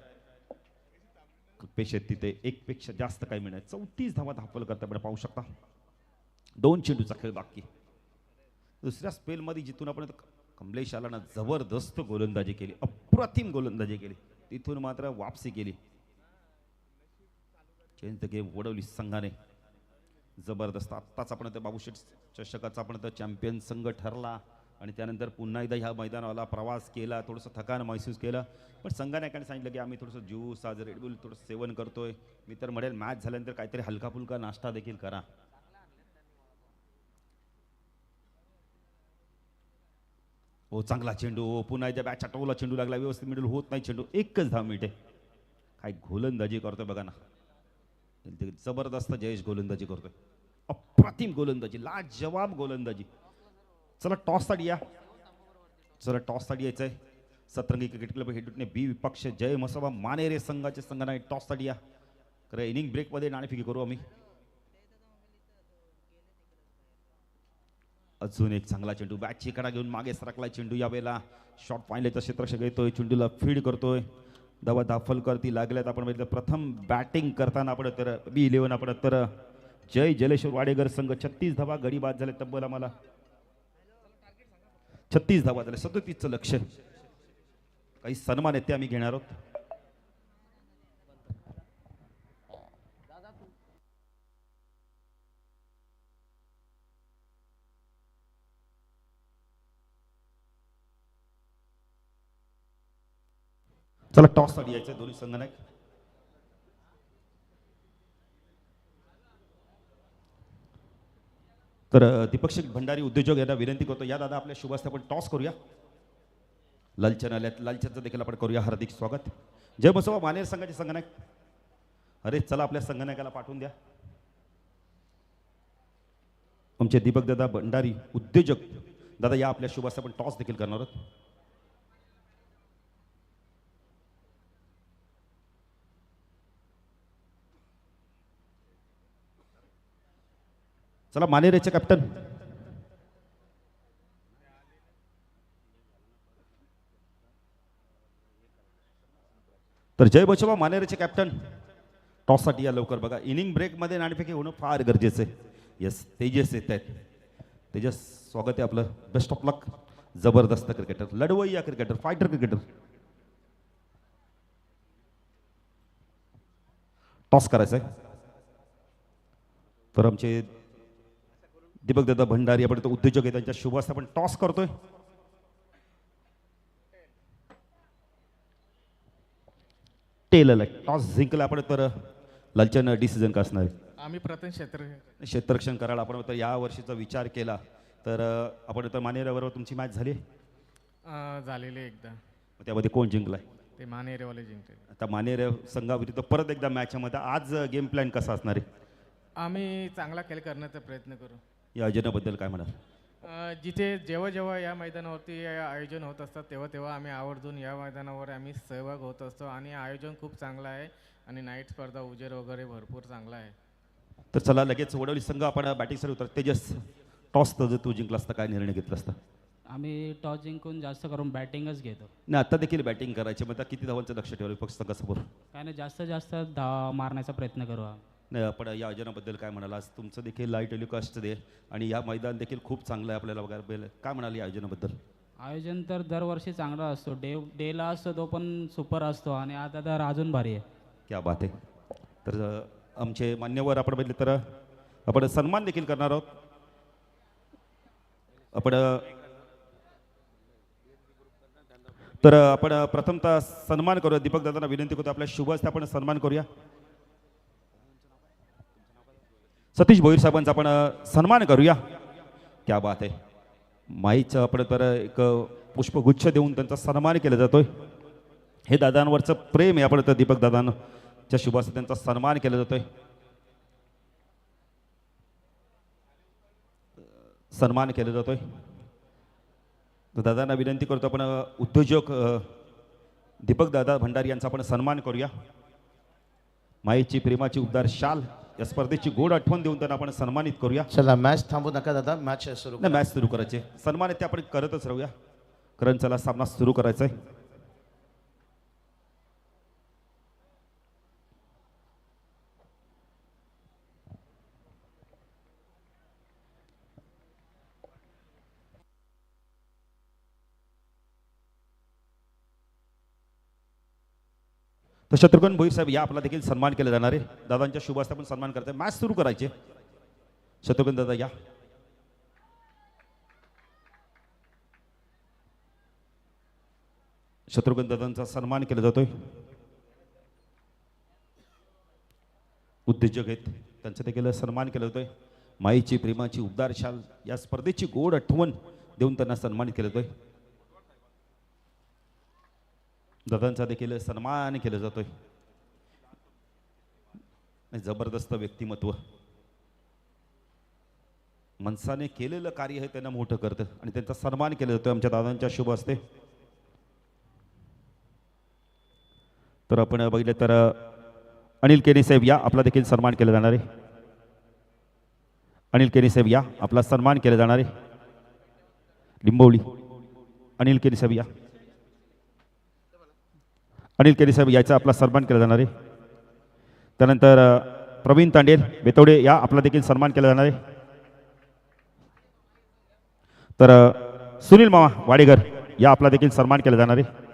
तिथे एक पेक्षा जास्त काही मिळणार. 34 धावा धापल करता आपण पाहू शकता. 2 चेंडूचा खेळ बाकी. दुसऱ्या स्पेलमध्ये जिथून आपण कमलेश आलाना जबरदस्त गोलंदाजी केली. अप्रतिम गोलंदाजी केली. तिथून मात्र वापसी केली. चेंज द गेम वडवली संघाने. जबरदस्त. आत्ताच आपण बाबूशेठ चषकाचा आपण चॅम्पियन संघ ठरला. आणि त्यानंतर पुन्हा एकदा ह्या मैदानाला प्रवास केला, थोडंसं थकान महसूस केलं. पण संघनायकाने सांगितलं की आम्ही थोडंसं ज्यूस आज रेडबुल थोडंसं सेवन करतोय. मी तर म्हणेल मॅच झाल्यानंतर काहीतरी हलका फुलका नाश्ता देखील करा. हो चांगला चेंडू, हो पुन्हा एकदा बॅट टोला चेंडू लागला, व्यवस्थित मिडल होत नाही चेंडू. एकच 10 मिनिटे काय गोलंदाजी करतोय बघा ना. जबरदस्त जयेश गोलंदाजी करतोय, अप्रतिम गोलंदाजी, लाजवाब गोलंदाजी. चला टॉससाठी या, चला टॉससाठी यायचं आहे. सतरंगी क्रिकेट क्लब हेडूटने बी विपक्ष जय मसोबा मानेरे संघाचे संघाने टॉससाठी या. खरं इनिंग ब्रेकमध्ये नाणेफेकी करू आम्ही. अजून एक चांगला चेंडू, बॅटची कडा घेऊन मागे सरकला चेंडू. यावेळेला शॉट पाहिल्याचा क्षेत्ररक्षक येतोय, चेंडूला फीड करतोय. दवा दाफलकरती लागल्यात. आपण बघितलं प्रथम बॅटिंग करताना आपण तर B11 आपण तर जय जलेश्वर वाडेकर संघ 36 धावा गडी बाद झाले. तब्बल आम्हाला 36 धावा झाले, 37चं लक्ष. काही सन्मान आहेत ते आम्ही घेणार आहोत. चला टॉस साठी यायचं दोन्ही संघनायक. तर दीपक शेख भंडारी उद्योजक यांना विनंती करतो, या दादा आपल्या शुभ हस्ते आपण टॉस करूया. लालचन आल्यात, लालचनचं देखील आपण करूया हार्दिक स्वागत. जय बसवा मानेर संघाचे संघनायक. अरे चला आपल्या संघनायकाला पाठवून द्या. आमचे दीपक दादा भंडारी उद्योजक दादा या आपल्या शुभ हस्ते आपण टॉस देखील करणार आहोत. चला मानेरेचे कॅप्टन. तर जय बचवा मानेरेचे कॅप्टन टॉससाठी या लवकर. बघा इनिंग ब्रेकमध्ये नाणेफेकी होणं फार गरजेचं आहे. यस तेजस येत आहेत. तेजस स्वागत आहे आपलं, बेस्ट ऑफ लक. जबरदस्त क्रिकेटर, लढवय्या क्रिकेटर, फायटर क्रिकेटर. टॉस करायचं आहे. तर आमचे दीपक दादा भंडारी आपण तो उद्योजक आहे, त्यांच्या शुभ हस्ते आपण टॉस करतोय. टेलला टॉस जिंकला आपण तर लालचन डिसिजन का असणार आहे. आम्ही प्रथम क्षेत्ररक्षण करायला आपण तर या वर्षीचा विचार केला तर आपण तर मानेऱ्याबरोबर तुमची मॅच झाली झालेले एकदा. त्यामध्ये कोण जिंकलाय? ते मानेरेवाले जिंकले. आता मानेरे संघाविरुद्ध परत एकदा मॅच मध्ये आज गेम प्लॅन कसा असणार आहे? आम्ही चांगला खेळ करण्याचा प्रयत्न करू. या आयोजनाबद्दल काय म्हणाल? जिथे जेव्हा जेव्हा या मैदानावरती आयोजन होत असतात तेव्हा तेव्हा आम्ही आवर्जून या मैदानावर आम्ही सहभाग होत असतो आणि आयोजन खूप चांगलं आहे आणि नाईट स्पर्धा उजेर वगैरे भरपूर चांगला आहे. तर चला लगेच वडवली संघ आपण बॅटिंगसाठी उतर. तेजस टॉस जर तू जिंकला असता काय निर्णय घेतला असता? आम्ही टॉस जिंकून जास्त करून बॅटिंगच घेतो. नाही आता देखील बॅटिंग करायची, मग आता किती धावांचं लक्ष ठेवलं पक्ष संघासमोर? काय नाही, जास्तीत जास्त धावा मारण्याचा प्रयत्न करू आम्ही. नाही आपण या आयोजनाबद्दल काय म्हणाल? आज तुमचं देखील लाईव्ह टेलिकास्ट दे आणि या मैदान देखील खूप चांगलं आहे आपल्याला बघायला. काय म्हणाल या आयोजनाबद्दल? आयोजन तर दरवर्षी चांगला असतो. डेला असतो तो पण सुपर असतो आणि आता तर अजून भारी आहे. क्या बात आहे. तर आमचे मान्यवर आपण बघितले तर आपण सन्मान देखील करणार आहोत. आपण तर आपण प्रथमतः सन्मान करूया. दीपक दादांना विनंती करतो आपल्या शुभ हस्ते आपण सन्मान करूया. सतीश भोईर साहेबांचा आपण सन्मान करूया. क्या बात आहे. माईचं आपण तर एक पुष्पगुच्छ देऊन त्यांचा सन्मान केला जातोय. हे दादांवरचं प्रेम आहे. आपण तर दीपक दादांच्या शुभ हस्ते त्यांचा सन्मान केला जातोय. सन्मान केला जातोय. तर दादांना विनंती करतो आपण उद्योजक दीपक दादा भंडारी यांचा आपण सन्मान करूया. माईची प्रेमाची उबदार शाल या स्पर्धेची गोड आठवण देऊन त्यांना आपण सन्मानित करूया. चला मॅच थांबू नका दादा, मॅच सुरू नाही मॅच सुरू करायचे. सन्मान आहे ते आपण करतच राहूया. कारण चला सामना सुरू करायचा आहे. तर शत्रुघ्न भोईर साहेब या आपला देखील सन्मान केला जाणार आहे. दादांच्या शुभ हस्ते आपण सन्मान करताय. मॅच सुरू करायचे. शत्रुघ्न दादा या. शत्रुघ्न दादांचा सन्मान केला जातोय. उद्योजक आहेत त्यांचा देखील सन्मान केला जातोय. माईची प्रेमाची उबदार शाल या स्पर्धेची गोड आठवण देऊन त्यांना सन्मानित केला जातोय. दादांचा देखील सन्मान केला जातोय. जबरदस्त व्यक्तिमत्व, मनसाने केलेलं कार्य हे त्यांना मोठं करतं आणि त्यांचा सन्मान केला जातोय आमच्या दादांच्या शुभ हस्ते. तर आपण बघितलं तर अनिल केनी साहेब या आपला देखील सन्मान केला जाणार आहे. अनिल केनी साहेब या आपला सन्मान केला जाणार आहे. लिंबवली अनिल केनी साहेब या. अनिल केनी साहेब याचा आपला सन्मान केला जाणार आहे. त्यानंतर प्रवीण तांडेल बेतवडे या आपला देखील सन्मान केला जाणार आहे. तर सुनील मामा वाडेकर या आपला देखील सन्मान केला जाणार आहे.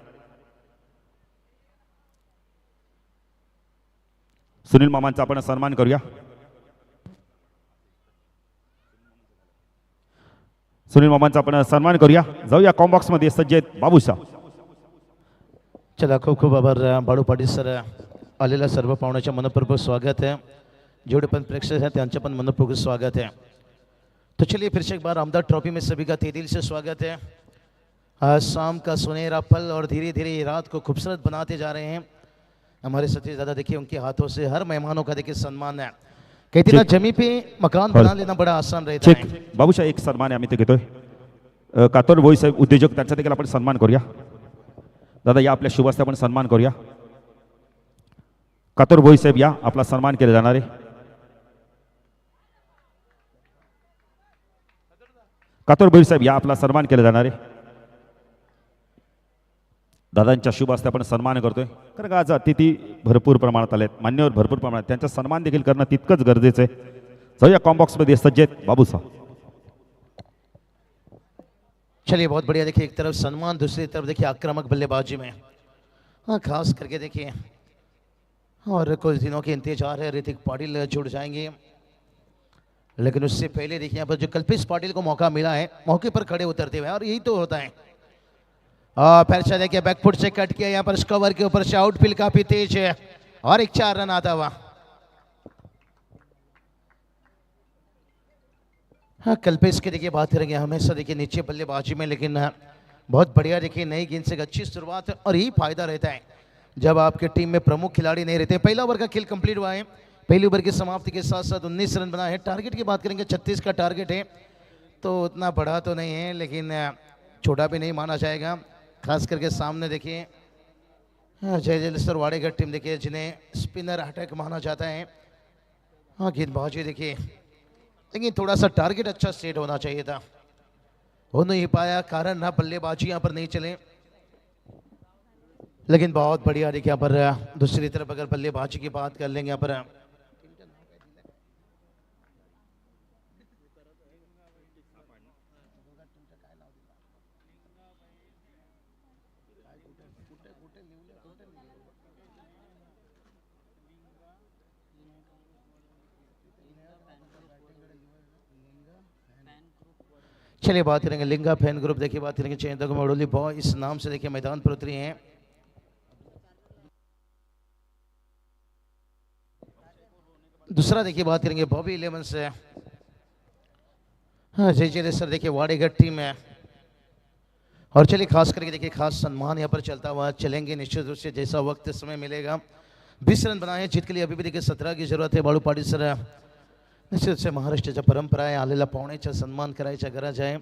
सुनील मामांचा आपण सन्मान करूया. सुनील मामांचा आपण सन्मान करूया. जाऊया कॉम्बॉक्स मध्ये सज्ज आहेत बाबूसा. चला खूप खूप आभार बाळू पाटील सर. आलेल्या सर्व पाहुण्याच्या मनपूर्वक स्वागत है. जेवढे पण प्रेक्षक हैं त्यांचे पण मनपूर्वक स्वागत है. तो चलिए फिर से एक बार आमदार ट्रॉफी में सभी का तहे दिल से स्वागत है. आज शाम का सुनहरा पल और धीरे धीरे ये रात को खूबसूरत बनाते जा रहे हैं हमारे सतीश दादा. देखिए उनके हाथों से हर मेहमानों का देखिए सम्मान है. कहते ना जमी पे मकान बना लेना बड़ा आसान रहता है. चेक बाबूशा एक सन्मान आहे आम्ही ते घेतोय. कातोर भोई साहेब उद्योजक त्यांचा देखील आपण सन्मान करूया. दादा या आपल्या शुभ हस्ते आपण सन्मान करूया. कातोर भोई साहेब या आपला सन्मान केला जाणार आहे. कातोर भोई साहेब या आपला सन्मान केला जाणार आहे. दादांच्या शुभ हस्ते आपण सन्मान करतोय. कारण का आज अतिथी भरपूर प्रमाणात आले आहेत, मान्यवर भरपूर प्रमाणात, त्यांचा सन्मान देखील करणं तितकंच गरजेचं आहे. जाऊया कॉम्बॉक्स मध्ये सज्ज आहेत बाबूसा. चलिए बहुत बढ़िया. देखिए एक तरफ सम्मान, दूसरी तरफ देखिए आक्रामक बल्लेबाजी में. हाँ खास करके देखिए और कुछ दिनों के इंतजार है. ऋतिक पाटिल जुड़ जाएंगे लेकिन उससे पहले देखिए यहाँ पर जो कल्पेश पाटिल को मौका मिला है मौके पर खड़े उतरते हुए, और यही तो होता है. फिर से देखिए बैकफुट से कट किया यहाँ पर कवर के ऊपर से. आउटफील्ड काफी तेज है और एक 4 रन आता हुआ. हाँ कल्पेश की देखिए बात करेंगे हमेशा देखिए नीचे बल्लेबाजी में, लेकिन बहुत बढ़िया देखिए नई गेंद से अच्छी शुरुआत है. और यही फायदा रहता है जब आपके टीम में प्रमुख खिलाड़ी नहीं रहते. पहला ओवर का खेल कंप्लीट हुआ है. पहली ओवर की समाप्ति के साथ साथ 19 रन बना है. टारगेट की बात करेंगे 36 का टारगेट है, तो उतना बड़ा तो नहीं है लेकिन छोटा भी नहीं माना जाएगा. खास करके सामने देखिए जय जलेश्वर वाडेकर टीम देखिए जिन्हें स्पिनर अटैक माना जाता है. हाँ गेंदबाजी देखिए, लेकिन थोड़ा सा टारगेट अच्छा सेट होना चाहिए था, हो नहीं पाया. कारण ना बल्लेबाजी यहाँ पर नहीं चले, लेकिन बहुत बढ़िया देखिए यहाँ पर दूसरी तरफ अगर बल्लेबाजी की बात कर लेंगे यहाँ पर चलिए बात करेंगे लिंगा फैन ग्रुप. देखिए बात करेंगे चेंदक मडोली बॉय इस नाम से देखिए मैदान पर उतरी हैं. दूसरा देखिए बात करेंगे बॉबी 11 से. हाँ जय जलेश्वर देखिए वाडेगढ़ टीम है. और चलिए खास करके देखिए खास सम्मान यहाँ पर चलता हुआ चलेंगे निश्चित रूप से जैसा वक्त समय मिलेगा. 20 रन बनाए जीत के लिए अभी भी देखिए 17 की जरूरत है. बाळू पाटील सर निश्चित से महाराष्ट्राच्या परंपरा आहे. आलेल्या पाहुण्याचा सन्मान करायचा गरज आहे.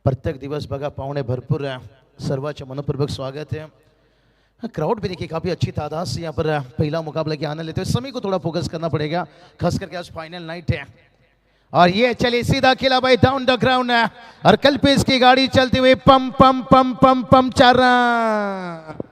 प्रत्येक दिवस बघा पाहुणे भरपूर सर्वांचे मनपूर्वक स्वागत है. क्राउड भी देखिए काफ़ी अच्छी तादाद से यहाँ पर पहला मुकाबला के आनंद लेते हुए. समय को थोड़ा फोकस करना पड़ेगा, खास करके आज फाइनल नाइट है. और ये चलिए सीधा खेला भाई डाउन द ग्राउंड है और कल्पेश की गाड़ी चलती हुई पम पम पम पम पम 4 रन.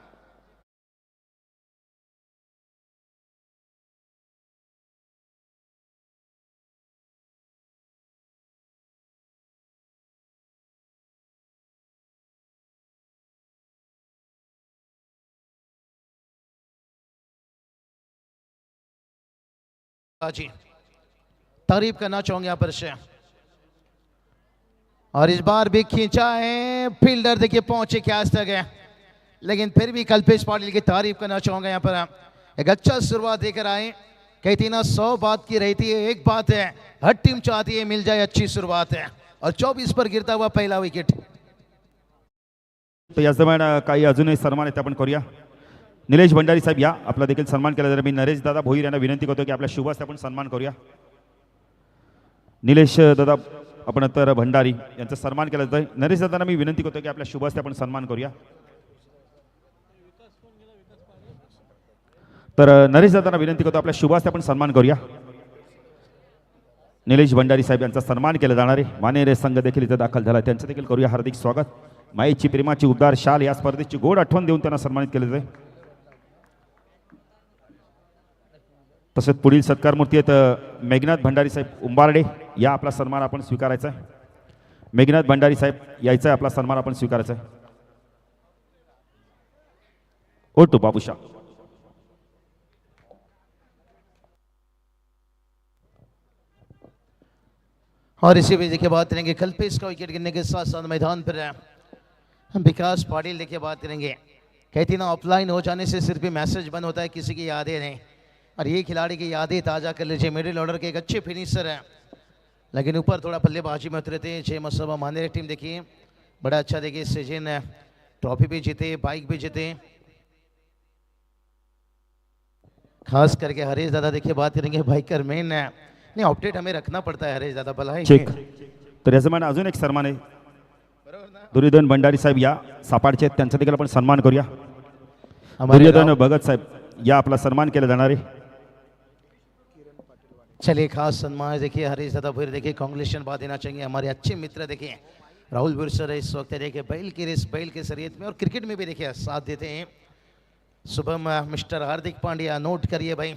जी तारीफ करना चाहूंगे यहाँ पर से. और इस बार भी खींचा है फील्डर देखिए पहुंचे क्या आज तक है. लेकिन फिर भी कल्पेश पाटिल की तारीफ करना चाहूंगा यहाँ पर। एक अच्छा शुरुआत देकर आए। कहती ना 100 बात की रहती है, एक बात है, हर टीम चाहती है मिल जाए अच्छी शुरुआत है। और 24 पर गिरता हुआ पहला विकेट। तर याच दरम्यान काही अजूनही सन्मान आहेत आपण करूया। निलेश भंडारी साहेब या, आपला देखील सन्मान केला जाईल। मी नरेश दादा भोईर यांना विनंती करतो की आपल्या शुभ हस्ते आपण सन्मान करूया। निलेश दादा आपण तर भंडारी यांचा सन्मान केला जातोय। नरेश दादांना मी विनंती करतो की आपल्या शुभ हस्ते आपण सन्मान करूया। तर नरेश दादांना विनंती करतो आपल्या शुभ हस्ते आपण सन्मान करूया। निलेश भंडारी साहेब यांचा सन्मान केला जाणार आहे। मानेरे संघ देखील इथे दाखल झाला, त्यांचं देखील करूया हार्दिक स्वागत। माईची प्रेमाची उबदार शाल या स्पर्धेची गोड आठवण देऊन त्यांना सन्मानित केले जाते। तसेच पुढील सत्कार मूर्ती आहेत मेघनाथ भंडारी साहेब उंबारडे, या आपला सन्मान आपण स्वीकारायचा आहे। मेघनाथ भंडारी साहेब यायचा आहे, आपला सन्मान आपण स्वीकारायचा आहे। ओटू बाबूशा। और इसी वजह के बात करेंगे कल्पेश का विकेट गिरने के साथ साथ मैदान पर विकास पाटिल देखिए बात करेंगे। कहती ना ऑफलाइन हो जाने से सिर्फ मैसेज बंद होता है, किसी की यादें नहीं। और ये खिलाड़ी की यादें ताज़ा कर लीजिए। मिडिल ऑर्डर के एक अच्छे फिनिशर हैं, लेकिन ऊपर थोड़ा बल्लेबाजी में उतरे थे। जय मसबा मानेरे टीम देखिए बड़ा अच्छा देखिए सीजन है, ट्रॉफी भी जीते, बाइक भी जीते। खास करके हरीश दादा देखिए बात करेंगे बाइकर मेन है, नहीं अपडेट हमें रखना पड़ता है हरीश दादा भला है चेक। तर याचं मान अजून एक सन्मान आहे। दुर्योधन भंडारी साहेब या सापाडचे आहेत, त्यांचा देखील आपण सन्मान करूया। दुर्योधन भगत साहेब या आपला सन्मान केला जाणार आहे। चलिए खास सम्मान देखिए हरीश दादा फिर देखिए कांग्रेचुलेशन बात देना चाहिए हमारे अच्छे मित्र देखिए राहुल बुर सर इस वक्त देखिए बैल की रेस बैल के शरीयत में और क्रिकेट में भी देखिए साथ देते हैं। शुभम मिस्टर हार्दिक पांड्या नोट करिए भाई,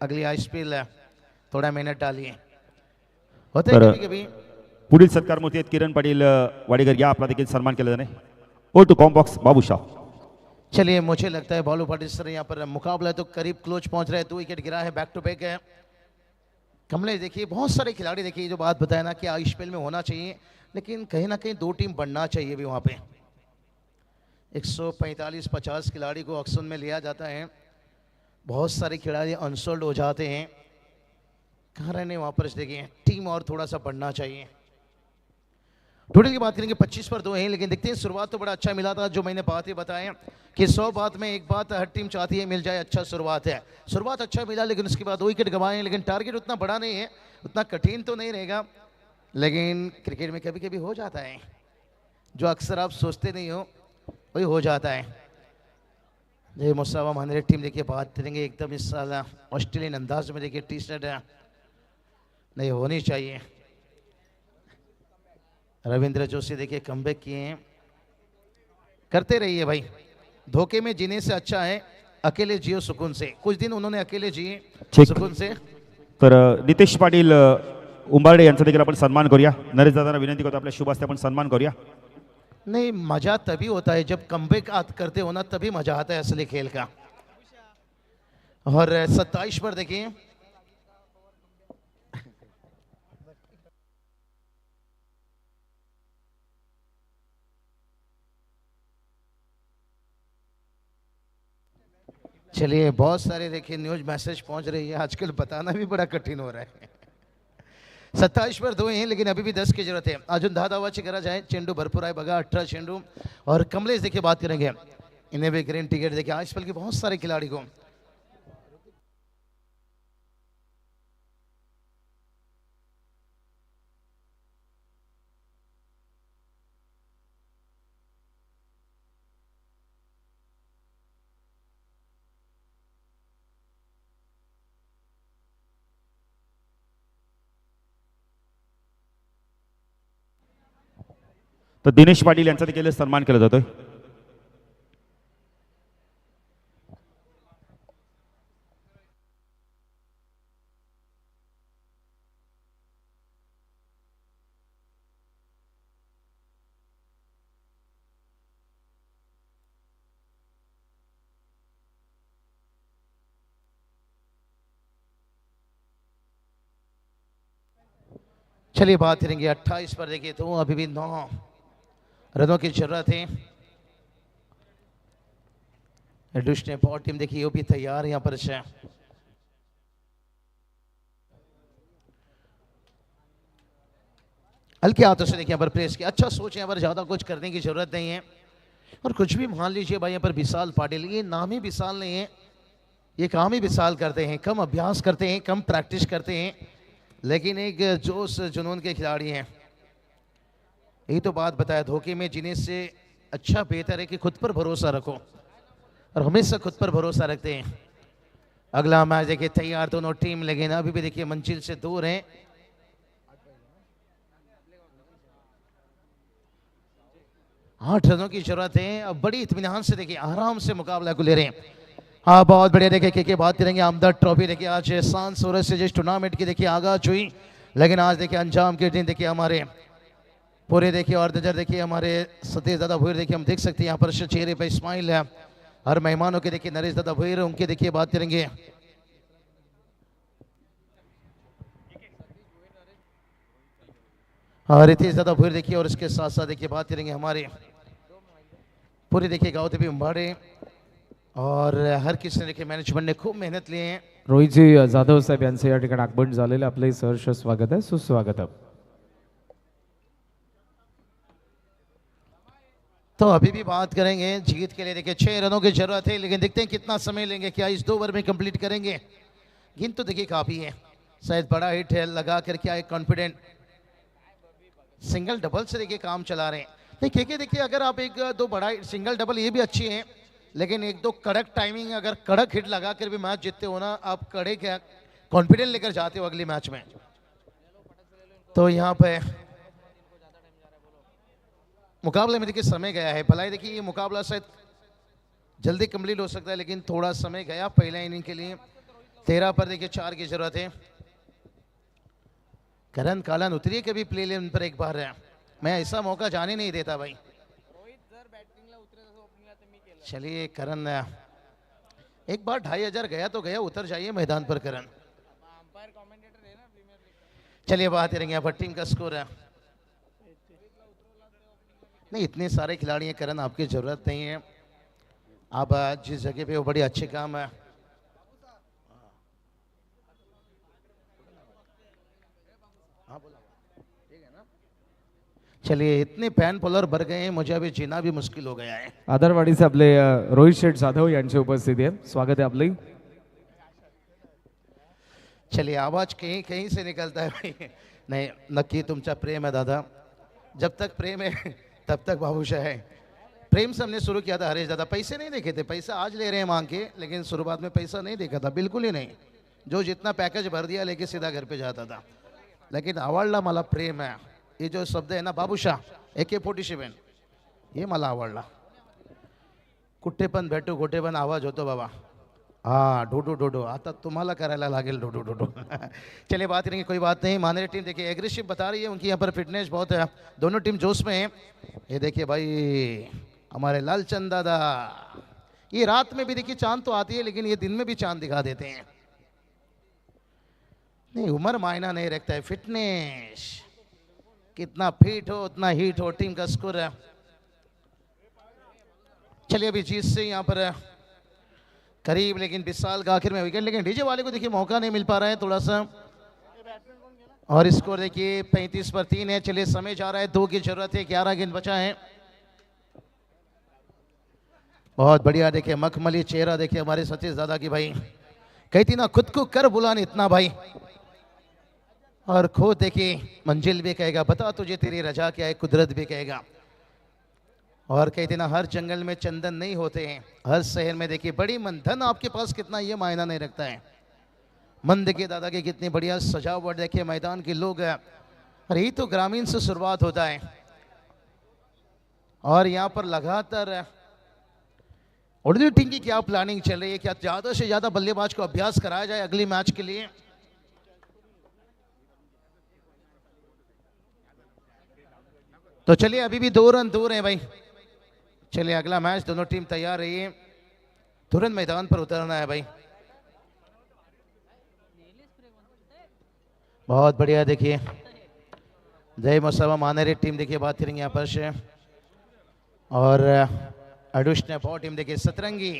अगली आईपीएल थोड़ा मेहनत डालिए, होते हैं कभी कभी। पुढील सत्कार मूर्ती आहेत किरण पाटील वाडेकर, या आपला देखील सन्मान केला जाणार आहे। ओ टू कॉम्बॉक्स बाबूशाह। चलिए मुझे लगता है बालू पाटिल सर यहाँ पर मुकाबला तो करीब क्लोज पहुंच रहा है। 2 विकेट गिरा है, बैक टू बैक है। कमलेश देखिए बहुत सारे खिलाड़ी देखिए जो बात बताया ना कि आईपीएल में होना चाहिए, लेकिन कहीं ना कहीं 2 टीम बनना चाहिए भी वहाँ पे। 145-50 खिलाड़ी को ऑक्शन में लिया जाता है, बहुत सारे खिलाड़ी अनसोल्ड हो जाते हैं। कहाँ रहने वहाँ पर देखिए टीम और थोड़ा सा बढ़ना चाहिए। टोटल की बात करेंगे 25 पर 2 हैं, लेकिन देखते हैं शुरुआत तो बड़ा अच्छा मिला था। जो मैंने बातें बताएं कि 100 बात में एक बात हर टीम चाहती है मिल जाए, अच्छा शुरुआत है। शुरुआत अच्छा मिला, लेकिन उसके बाद 2 विकेट गंवाए। लेकिन टारगेट उतना बड़ा नहीं है, उतना कठिन तो नहीं रहेगा, लेकिन क्रिकेट में कभी कभी हो जाता है जो अक्सर आप सोचते नहीं हो वही हो जाता है। ये मुसावा मानेरे टीम देखिए बात करेंगे एकदम इस साल ऑस्ट्रेलियन अंदाज में देखिए टी शर्ट नहीं होनी चाहिए। रविंद्र जोशी देखिए कमबैक किए हैं, करते रहिए भाई। धोखे में जीने से अच्छा है अकेले जियो सुकून से। कुछ दिन उन्होंने अकेले जिए सुकून से। तर नितेश पाटील उंबारडे यांचा देखील आपण सन्मान करूया। नरेश दादांना विनंती करतो आपल्या शुभ हस्ते आपण सन्मान करूया। नहीं मजा तभी होता है जब कमबैक करते हो ना, तभी मजा आता है असली खेल का। और 27 पर देखिए चलिए बहुत सारे देखिए न्यूज मैसेज पहुंच रही है, आजकल बताना भी बड़ा कठिन हो रहा है। 27 पर 2 हैं, लेकिन अभी भी 10 की जरूरत है। अजून 10 धावाची गरज आहे। चेंडू भरपूर आहे बघा, 18 चेंडू। और कमलेश देखिए बात करेंगे, इन्हें भी ग्रीन टिकट देखिए आजकल के बहुत सारे खिलाड़ी को। तर दिनेश पाटील यांचा देखील सन्मान केला जातोय। चलिए बात करेंगे 28 पर देखिए तो अभी भी 9 रनों की जरूरत है। एडुश ने बहुत टीम देखिए वो भी तैयार यहाँ पर से हल्के हाथों से देखिए यहाँ पर प्रेस किया, अच्छा सोच यहाँ पर ज़्यादा कुछ करने की जरूरत नहीं है। और कुछ भी मान लीजिए भाई यहाँ पर विशाल पाटिल, ये नाम ही विशाल नहीं है, ये काम ही विशाल करते हैं, कम अभ्यास करते हैं, कम प्रैक्टिस करते हैं, लेकिन एक जोश जुनून के खिलाड़ी हैं। यही तो बात बताया, धोखे में जीने से अच्छा बेहतर है कि खुद पर भरोसा रखो, और हमेशा खुद पर भरोसा रखते हैं। अगला मैच देखिए तैयार दोनों टीम, लेकिन अभी भी देखिए मंजिल से दूर हैं। 8 रनों की जरूरत है, अब बड़ी इत्मीनान से देखिए आराम से मुकाबला को ले रहे हैं। हाँ बहुत बढ़िया, देखिए के बात करेंगे आमदर्द ट्रॉफी देखिए आज शान सूरज से जिस टूर्नामेंट की देखिए आगाज हुई, लेकिन आज देखिए अंजाम के दिन देखिए हमारे पूरे देखिए और नजर देखिए हमारे सतीश दादा भुईर देखिए हम देख सकते हैं यहाँ पर चेहरे पे स्माइल है हर मेहमानों के। देखिए नरेश दादा भुईर उनके देखिए बात करेंगे। हाँ रितेश दादा भुईर देखिए, और इसके साथ साथ देखिए बात करेंगे हमारे पूरे देखिए गाँव देवी उम्बाड़े, और हर किसी ने देखिए मैनेजमेंट ने खूब मेहनत लिए हैं। रोहितजी जाधव साहेब यांचं या ठिकाणी आगमन झालेलं, आपले सहर्ष स्वागत आहे, सुस्वागत आहे. तो अभी भी बात करेंगे जीत के लिए, देखिए 6 रनों की जरूरत है, लेकिन देखते हैं कितना समय लेंगे, क्या इस 2 ओवर में कंप्लीट करेंगे। गिन तो देखिए काफी है, शायद बड़ा हिट है लगा कर, क्या एक कॉन्फिडेंट सिंगल डबल से देखिए काम चला रहे हैं। देखिए अगर आप 1-2 बड़ा सिंगल डबल ये भी अच्छी है, लेकिन 1-2 कड़क टाइमिंग, अगर कड़क हिट लगा कर भी मैच जीतते हो ना आप, कड़े क्या कॉन्फिडेंस लेकर जाते हो अगली मैच में। तो यहाँ पे मुकाबले में देखिए समय गया है, भलाई देखिए ये मुकाबला शायद जल्दी कंप्लीट हो सकता है, लेकिन थोड़ा समय गया पहले इनिंग के लिए। 13 पर देखिए 4 की जरूरत है। करण कालन उतरिए कभी प्ले लेन पर एक बार, मैं ऐसा मौका जाने नहीं देता भाई। चलिए करण एक बार 2500 गया तो गया, उतर जाइए मैदान पर करण। चलिए बात करेंगे यहाँ पर टीम का स्कोर है। नहीं इतने सारे खिलाड़ी हैं करण, आपकी जरूरत नहीं है, आप जिस जगह पे वो बड़ी अच्छे काम है। चलिए इतने पैन पोलर भर गए हैं, मुझे अभी जीना भी मुश्किल हो गया है। आदरवाडीचे आपले रोहित शेठ जाधव यांची उपस्थिती आहे, स्वागत आहे आपले. चलिए आवाज कहीं कहीं से निकलता है भाई। नहीं नक्की तुमचा प्रेम है दादा, जब तक प्रेम है तब तक बाबूशाह है। प्रेम से हमने शुरू किया था हरीश दादा, पैसे नहीं देखे थे, पैसा आज ले रहे हैं मांग के, लेकिन शुरुआत में पैसा नहीं देखा था, बिल्कुल ही नहीं। जो जितना पैकेज भर दिया लेके सीधा घर पे जाता था, लेकिन आवडला मला प्रेम है, ये जो शब्द है ना बाबूशाह AK-47, ये मला आवडला. कुठे पण भेटू कुठे पण आवाज होतो बाबा, हाँ डोडो डोडो, आता तुम्हाला करायला लागेल डोडो डोडो. चलिए बात करेंगे, कोई बात नहीं। मानेरी टीम देखिए एग्रेसिव बता रही है, उनकी यहाँ पर फिटनेस बहुत है, दोनों टीम जोश में है। ये देखिए भाई हमारे लालचंद दादा, ये रात में भी देखिए चांद तो आती है, लेकिन ये दिन में भी चांद दिखा देते हैं। नहीं उम्र मायना नहीं रखता है, फिटनेस, कितना फिट हो उतना हीट हो। टीम का स्कोर है। चलिए अभी जीत से यहाँ पर करीब, लेकिन 20 साल का आखिर में विकेट, लेकिन डीजे वाले को देखिए मौका नहीं मिल पा रहा है थोड़ा सा। और स्कोर देखिए 35 पर 3 है। चलिए समय जा रहा है, 2 की जरूरत है, 11 गेंद बचा है। बहुत बढ़िया देखिए मखमली चेहरा देखिए हमारे सतीश दादा की भाई, कहती ना खुद को कर बुलाने इतना भाई, और खुद देखिए मंजिल भी कहेगा बता तुझे तेरी रजा क्या है, कुदरत भी कहेगा। और कहते ना हर जंगल में चंदन नहीं होते हैं, हर शहर में देखिए बड़ी मन, धन आपके पास कितना ये मायना नहीं रखता है। मन देखिए दादा की कितनी बढ़िया सजावट देखिए मैदान के लोग, और यही तो ग्रामीण से शुरुआत होता है। और यहाँ पर लगातार उर्दू टीम की क्या प्लानिंग चल रही है, क्या ज्यादा से ज्यादा बल्लेबाज को अभ्यास कराया जाए अगली मैच के लिए। तो चलिए अभी भी 2 रन दूर है भाई। चलिए अगला मैच, दोनों टीम तैयार रहिए, तुरंत मैदान पर उतरना है भाई। बहुत बढ़िया देखिए जय मौसमा मानेरी टीम देखिए बात करेंगे यहाँ पर से, और अडुश ने बहुत टीम देखिए सतरंगी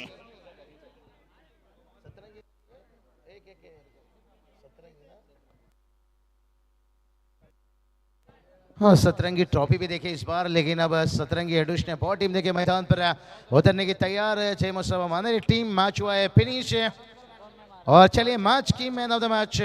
हाँ सतरंगी ट्रॉफी भी देखिए इस बार, लेकिन अब सतरंगी हेडुश ने बहुत टीम देखिए मैदान पर उतरने की तैयार है। जय मुस्तफा माने टीम मैच हुआ है फिनिश, और चलिए मैच की मैन ऑफ द मैच